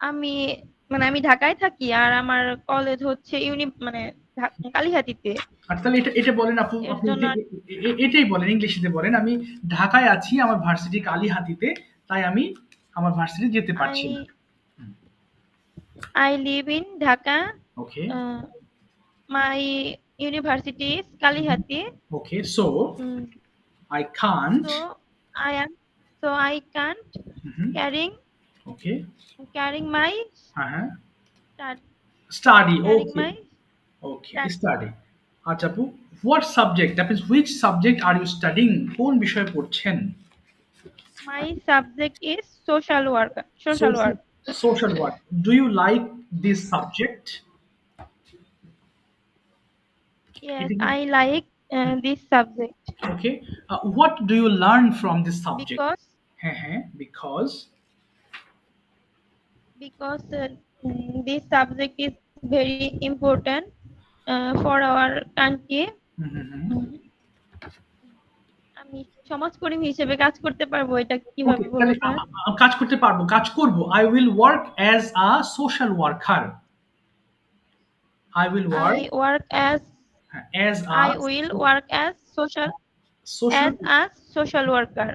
আমি মানে আমি ঢাকায় থাকি আর আমার কলেজ হচ্ছে মানে কালিহাতিতে। আচ্ছা, তাহলে এটা বলেন আপু। এর আপনি জন্য এটাই বলেন, ইংলিশে বলেন। আমি ঢাকায় আছি, আমার ভার্সিটি কালিহাতিতে, তাই আমি আমার ভার্সিটি যেতে পারছি না। I live in Dhaka. Okay, My university is Kalihati. Okay, so I can't. So I can't okay, carrying my study. carrying Okay, my okay, study. আচ্ছা আপু, what subject, that means which subject are you studying? কোন বিষয় পড়ছেন? My subject is social work. Social work. Do you like this subject? Yes, I like this subject. Okay. What do you learn from this subject? Because this subject is very important for our country. আমি সমাজকর্মী হিসেবে কাজ করতে পারবো, এটা কিভাবে বলবো sir? কাজ করতে পারবো, কাজ করব। I will work as a social worker. I will work as social worker.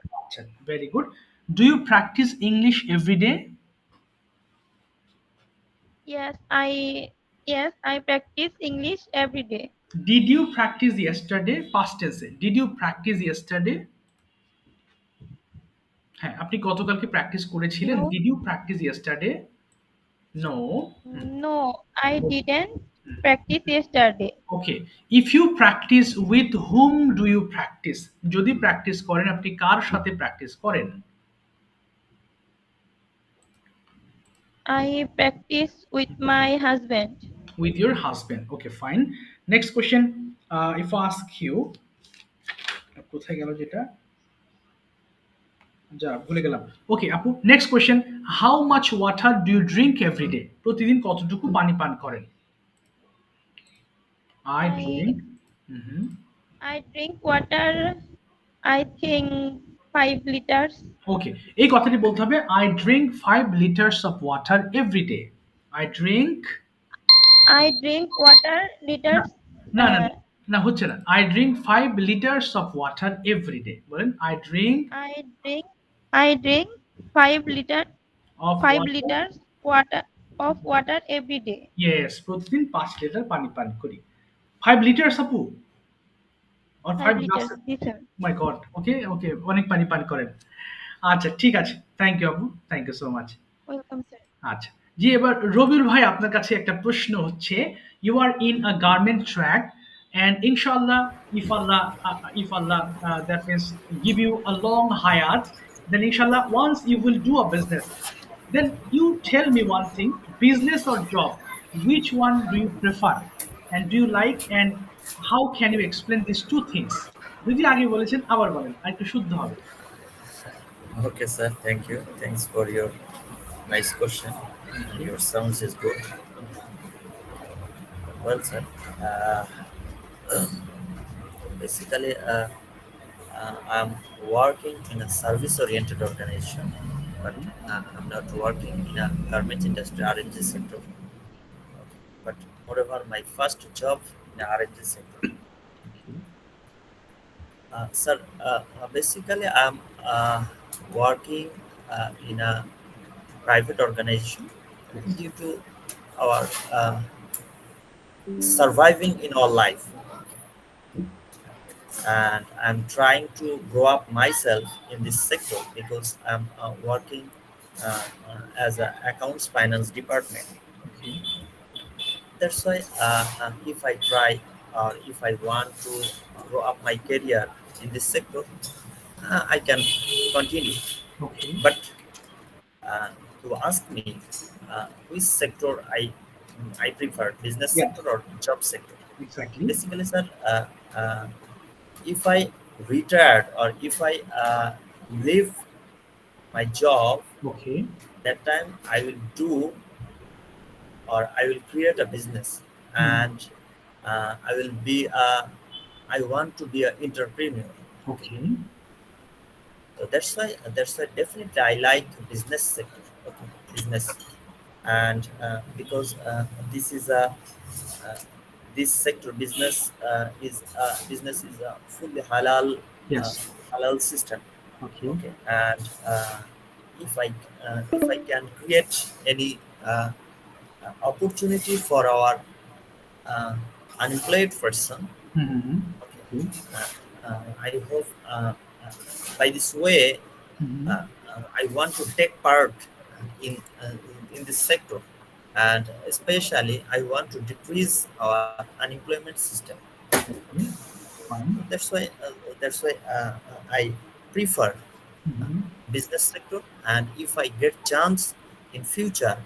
Very good. Do you practice English every day? Yes, I practice English every day. Did you practice yesterday? Past tense. Did you practice yesterday? হ্যাঁ, আপনি গতকালকে practice করেছিলেন? No. Did you practice yesterday? No. No, I didn't practice yesterday. Okay. If you practice, with whom do you practice? যদি practice করেন, আপনি কার সাথে practice করেন? I practice with my husband. With your husband. Okay, fine. Next question. If I ask you, কোথায় গেল যেটা? যা ভুলে গেলাম। ওকে আপু, next question. How much water do you drink every day? প্রতিদিন কতটুকু পানি পান করেন? I drink water, I think 5 liters. ওকে, এই কথাটি বলতে হবে, I drink 5 liters of water every day. I drink water liters. না হচ্ছে না। I drink 5 liters of water every day. বলেন, I drink 5 liters of water every day. Yes, প্রতিদিন 5 litre পানি পান করি। 5 liters আপু? Or 5 liters? My God. Okay, অনেক পানি পান করেন। আচ্ছা, ঠিক আছে। থ্যাংক ইউ আপু, thank you so much. Welcome sir. আচ্ছা জি, এবার রবিউল ভাই আপনার কাছে একটা প্রশ্ন হচ্ছে, you are in a garment track and inshallah, if Allah that means give you a long hayat, then inshallah once you will do a business, then you tell me one thing, business or job, which one do you prefer and do you like, and how can you explain these two things? যদি আগে বলেছেন আবার বলেন, একটু শুদ্ধ হবে। Okay sir, thank you, thanks for your nice question. Your sounds is good. Well sir, basically I'm working in a service-oriented organization, but I'm not working in a garment industry R&D sector. But moreover, my first job in the R&D sector. Sir, basically I'm working in a private organization due to our surviving in our life. And I'm trying to grow up myself in this sector because I'm working as an accounts finance department. That's why if I try or if I want to grow up my career in this sector, I can continue. But to ask me which sector I prefer, business sector or job sector? Exactly. Basically, sir, if I retired or if I leave my job, that time I will do or I will create a business, and I will be I want to be an entrepreneur. Okay. So that's why definitely I like business sector. Okay, business, and because this is a uh, this sector business is a fully uh, Yes. halal system. Okay. Okay, and if I can create any opportunity for our uh, unemployed person. Mm-hmm. Okay. Okay. I hope by this way Mm-hmm. I want to take part in in this sector, and especially I want to decrease our unemployment system. Okay. Fine. That's why I prefer Mm-hmm. business sector, and if I get chance in future,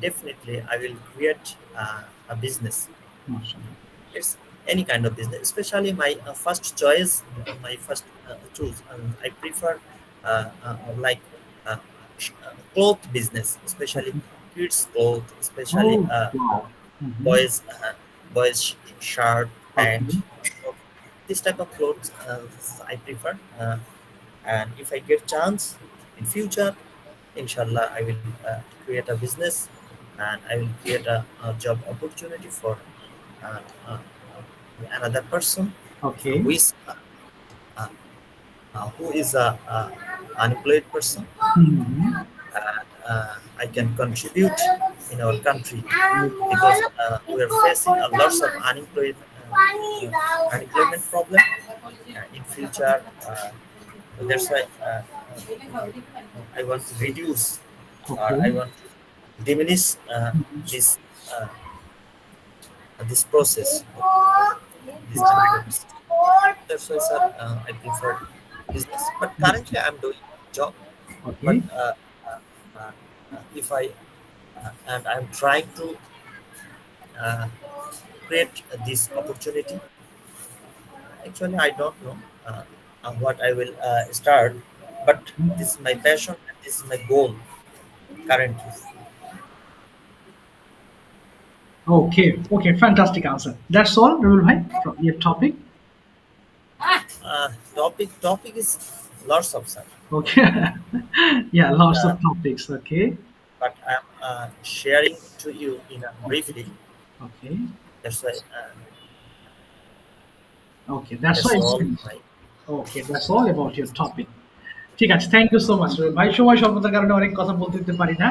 definitely I will create a business. Mashallah. It's any kind of business, especially my first choice, my first choose. I prefer like cloth business, especially kids clothes, especially Oh, wow. Mm-hmm. boys shirt, Okay. pant. So this type of clothes I prefer. And if I get chance in future, inshallah, I will create a business, and I will create a job opportunity for uh, uh, another person Okay. who is uh, who is a unemployed person, Mm-hmm. and I can contribute in our country, because we are facing a lots of unemployment problem in future. That's why I want to reduce, or Okay. I want to diminish Mm-hmm. this this process, this unemployment. That's why, sir, I prefer business. But currently, I'm doing job. But Okay. if I and I'm trying to uh, create this opportunity. Actually, I don't know what I will start, but this is my passion and this is my goal currently. Okay. Okay. Fantastic answer. That's all, Rahul bhai, from your topic. Topic is lots of, sir. Okay. Yeah, lots Uh, of topics. Okay. but I'm sharing to you in a Okay. briefly. Okay. That's why Okay. That's that's why. all my. Okay. That's all about your topic. ঠিক আছে, thank you so much ভাই, সময় স্বল্পতার কারণে অনেক কথা বলতে দিতে পারি না,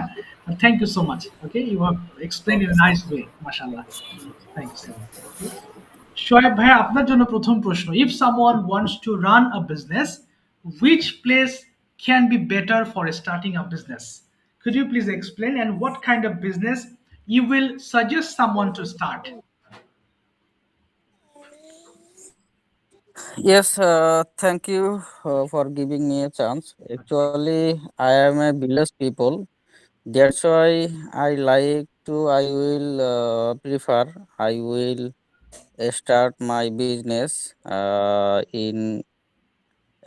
thank you so much. Okay, you have explain in Okay, nice way, মাশাআল্লাহ। Thank you so much. Shoaib ভাই, আপনার জন্য প্রথম প্রশ্ন, if someone wants to run a business, which place can be better for starting a business? Could you please explain, and what kind of business you will suggest someone to start? Yes, thank you for giving me a chance. Actually, I am a village people. That's why I will prefer, I will start my business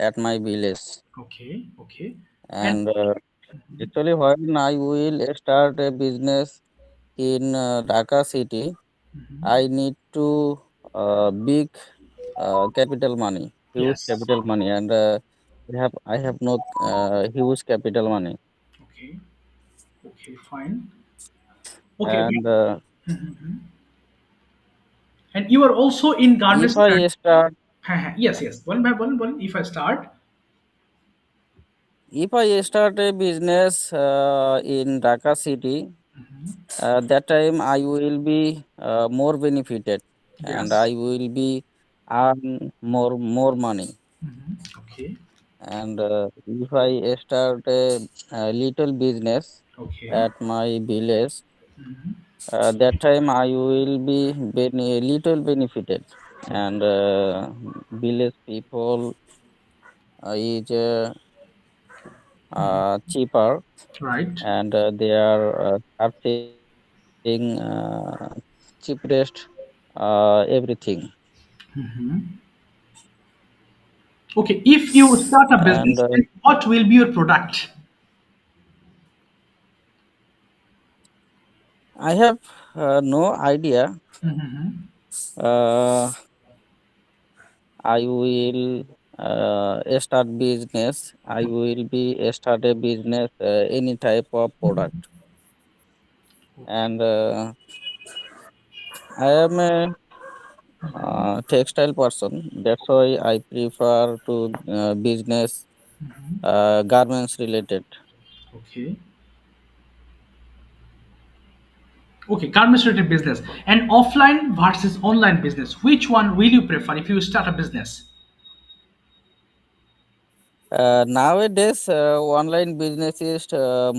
at my village. Okay, okay. And And actually, when I will start a business in Dhaka city, I need to big capital money, huge yes, capital money, and I have not huge capital money. okay, okay, fine. Okay. And Mhm. And you are also in garment if study. I start Yes, yes. One by one. If I start, if I start a business in Dhaka city, that time I will be more benefited, and yes. I will be earn more money. Okay, And if I start a little business okay, at my village, that time I will be little benefited, and village people is cheaper, right. and they are searching cheapest everything. Okay, if you start a And business, then what will be your product? I have no idea, Uh, I will start business. I will be start a business any type of product, and I am a textile person. That's why I prefer to business garments related. Okay. Okay, garments related business. And offline versus online business. Which one will you prefer if you start a business? Nowadays, online business is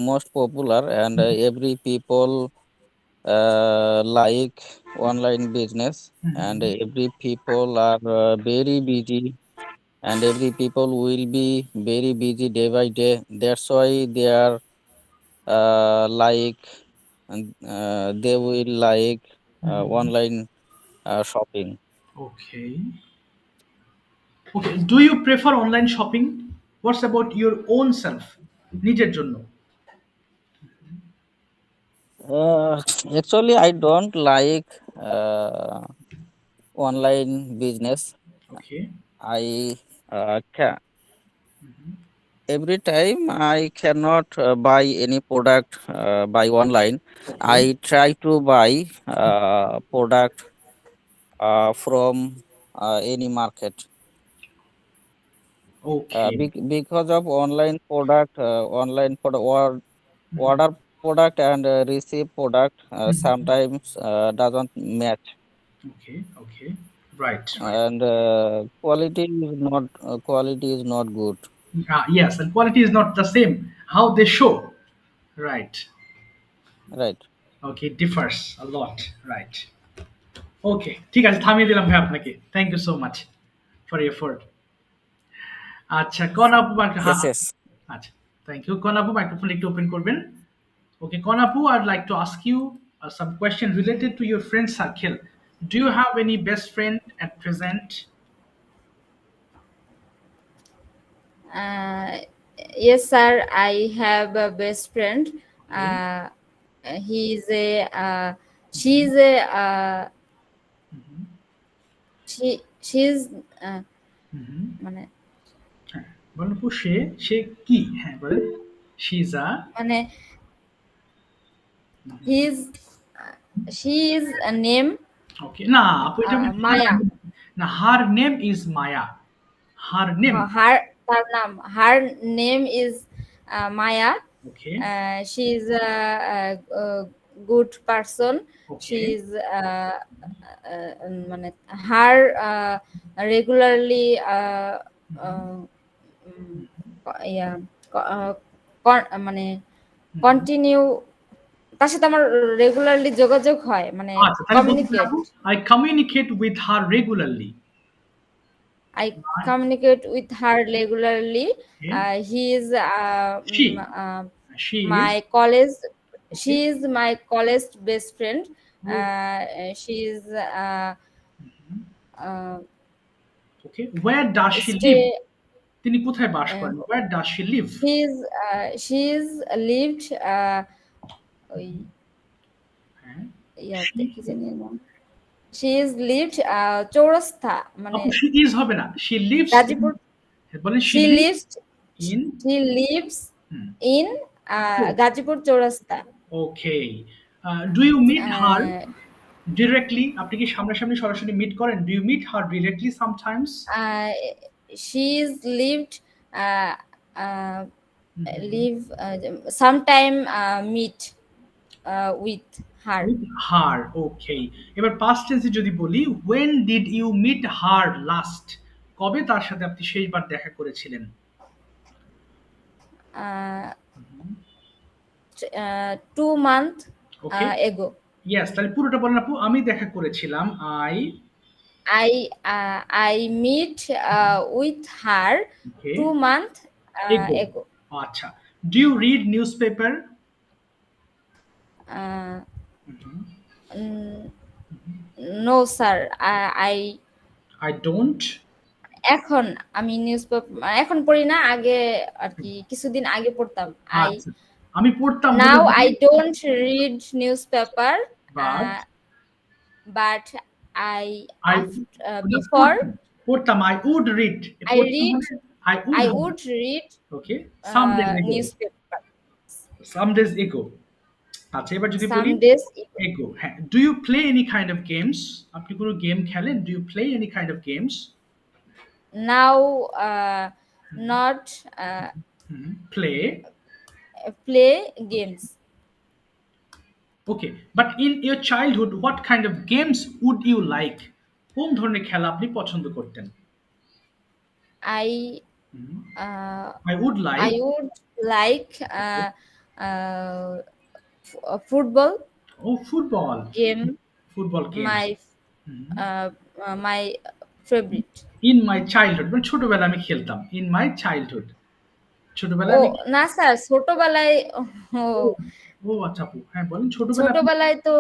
most popular, and every people like online business, and every people are very busy, and every people will be very busy day by day. That's why they are like, and they will like online shopping. Okay. Okay. Do you prefer online shopping? What's about your own self? নিজের জন্য. Uh, Actually, I don't like online business. Okay. I every time I cannot buy any product by online. Okay. I try to buy product from any market. Okay. Because of online product, order product and receive product sometimes doesn't match, Okay. Okay. Right. Right. and quality is not good. Yes, and quality is not the same. How they show. Right. Right. Okay, it differs a lot. Right. Okay, ঠিক আছে থামিয়ে দিলাম ভাই আপনাকে। Thank you so much for effort. আচ্ছা, কোন আপু Yes, yes. আচ্ছা, থ্যাংক ইউ। কোন আপু মাইক্রোফোন একটু ওপেন করবেন? Okay, কোন আপু, I'd like to ask you some question related to your friend circle. Do you have any best friend at present? Yes, sir. I have a best friend. He's a. She's a. She's. মানে বলুন আপু, সে কি? হ্যাঁ বলেন। She's a. মানে she is a name. Okay, না আপু এটা Maya. না, her name is Maya. Her name. Her name is Maya. Okay. She's a good person. Okay. She's মানে her regularly মানে কন্টিনিউ তার সাথে আমার রেগুলারলি যোগাযোগ হয়, মানে communicate. I communicate with her regularly. I communicate with her regularly. He is my college. Okay. She is my college best friend. She is. Okay. Where does she live? তিনি কোথায় বাস করেন? Where does she live? She is lived. She is lived চৌরাস্তা, মানে she is হবে না, she lives Gazipur. বলেন she lives in Gazipur চৌরাস্তা। Okay. Do you meet her directly? আপনি কি সামনাসামনি সরাসরি মিট করেন? Do you meet her directly sometimes? She is lived sometime meet with her. Her. Okay. এবার past tense যদি বলি, when did you meet her last? কবে তার সাথে আপনি শেষবার দেখা করেছিলেন? 2 months ago. Yes, তাহলে পুরোটা বলেন আপু। আমি দেখা করেছিলাম। I meet with her 2 months ago. আচ্ছা। Do you read newspaper? No sir, I don't. এখন আমি নিউজপেপার এখন পড়ি না, আগে আর কি কিছুদিন আগে পড়তাম। আমি পড়তাম। Now I don't read newspaper, but I before পড়তাম I would read I read I would read okay some days ago newspaper some days ago আচ্ছা এবার যদি বলি some days ago হ্যাঁ do you play any kind of games আপনি কোনো game খেলেন do you play any kind of games now not play games. Okay, but in your childhood, what kind of games would you like? কোন ধরনের খেলা আপনি পছন্দ করতেন? I would like football. Oh, football game. Football game. My favorite. In my childhood, মানে ছোটবেলায় আমি খেলতাম. In my childhood. ছোটবেলায় না স্যার ছোটবেলায় ও আচ্ছা আপু হ্যাঁ বলেন ছোটবেলায় তো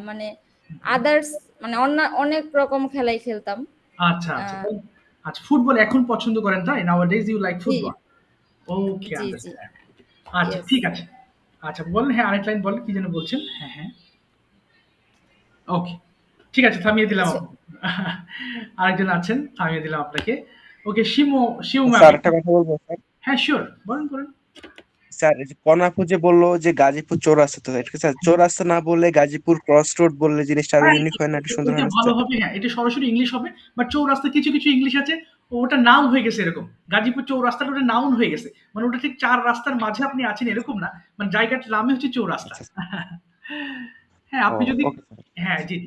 মানে আদার্স মানে অনেক রকম খেলাই খেলতাম আচ্ছা আচ্ছা আচ্ছা ফুটবল এখন পছন্দ করেন তাই nowadays you like football ওকে আচ্ছা ঠিক আছে আচ্ছা বলেন হ্যাঁ আরেক লাইন বলেন কি যেন বলছেন হ্যাঁ হ্যাঁ ওকে ঠিক আছে থামিয়ে দিলাম আরেকজন আছেন থামিয়ে দিলাম আপনাকে ওকে শিমু ম্যাম স্যার একটা কথা বলবো স্যার হ্যাঁ শিওর বলেন স্যার কর্ণাপুর যে বললো যে গাজীপুর চৌরাস্তা তো স্যার চৌরাস্তা না বললে গাজীপুর ক্রস রোড বললে জিনিসটা আরো ইউনিক হয় না একটু সুন্দর হয় ভালো হবে হ্যাঁ এটা সরাসরি ইংলিশ হবে বাট চৌরাস্তা কিছু ইংলিশ আছে ওটা নাউন হয়ে গেছে এরকম গাজীপুর চৌরাস্তাটা ওটা নাউন হয়ে গেছে মানে ওটা ঠিক চার রাস্তার মাঝে আপনি আছেন এরকম না মানে জায়গাটার নামই হচ্ছে চৌরাস্তা হ্যাঁ আপনি যদি হ্যাঁ জি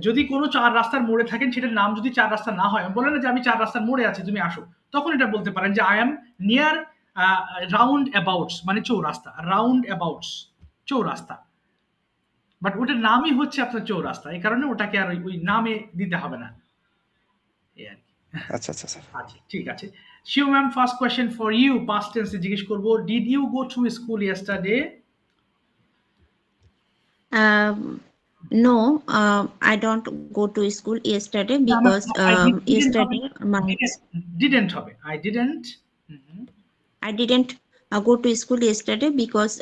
যদি কোনো চার রাস্তার মোড়ে থাকেন সেটার নাম যদি চার রাস্তা না হয় বলেন না যে আমি চার রাস্তার মোড়ে আছি তুমি আসো তখন এটা বলতে পারেন যে I am near round abouts মানে চৌরাস্তা রাউন্ড অ্যাবাউটস চৌরাস্তা বাট ওটার নামই হচ্ছে আপনার চৌরাস্তা এই কারণে ওটাকে আর ওই নামে দিতে হবে না আচ্ছা আচ্ছা স্যার আচ্ছা ঠিক আছে sure ma'am first question for you past টেন্সে জিজ্ঞেস করব did you go to school yesterday No, I don't go to school yesterday because yesterday didn't হবে I didn't go to school yesterday because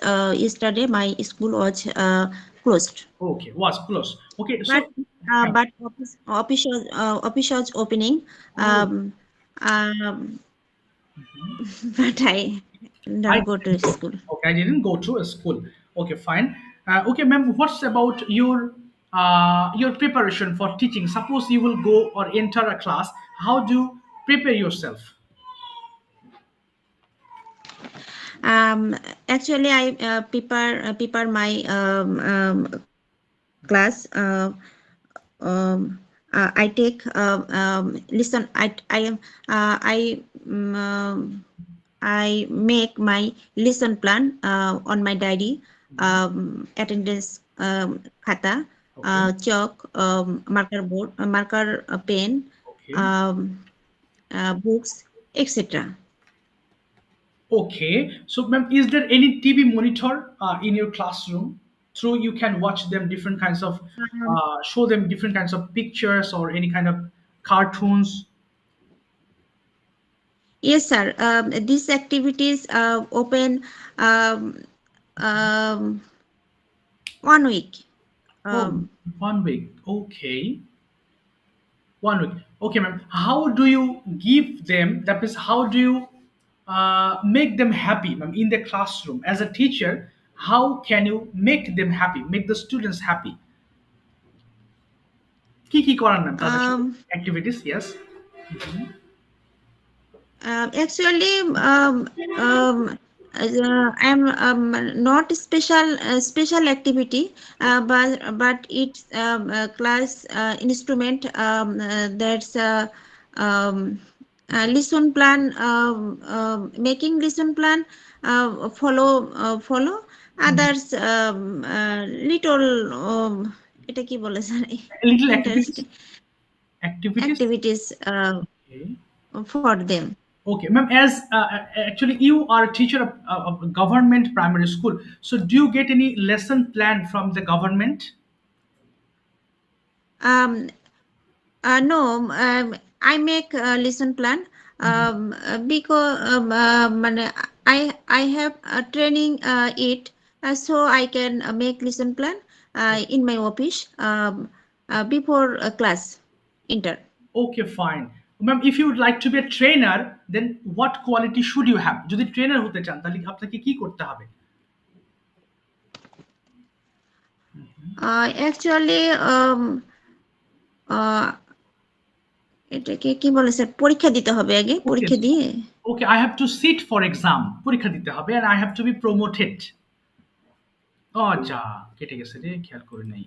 yesterday my school was closed. Okay, was closed. Okay, so but office was opening. But I don't go to school. Okay, I didn't go to a school. Okay, fine. Okay, ma'am, what's about your preparation for teaching? Suppose you will go or enter a class, how do you prepare yourself? Actually, I prepare my class. I take listen. I make my lesson plan on my diary, attendance khata, chalk, marker board, marker pen, books, etc. Okay, so ma'am, is there any TV monitor in your classroom? Through you can watch them different kinds of, show them different kinds of pictures or any kind of cartoons? Yes, sir. These activities open 1 week. 1 week, okay. 1 week, okay, ma'am. How do you give them? That is, how do you make them happy in the classroom as a teacher? How can you make them happy, make the students happy? Ki koran ma'am activities? Yes. Actually, I'm not special activity, but it's class instrument. That's lesson plan, making lesson plan, follow others little এটা কি বলে sir little activities for them. Okay, ma'am, as actually you are a teacher of a government primary school, so do you get any lesson plan from the government? No, I make a lesson plan because I have training it, so I can make lesson plan in my office. before class, inter. Okay, fine. Ma'am, if you would like to be a trainer, then what quality should you have? যদি trainer হতে চান তাহলে আপনাকে কি করতে হবে? Actually, এটাকে কি বলে স্যার, পরীক্ষা দিতে হবে আগে, পরীক্ষা দিয়ে Okay, I have to sit for exam, পরীক্ষা দিতে হবে, and I have to be promoted. আচ্ছা, কেটে গেছে রে, খেয়াল করে নাই।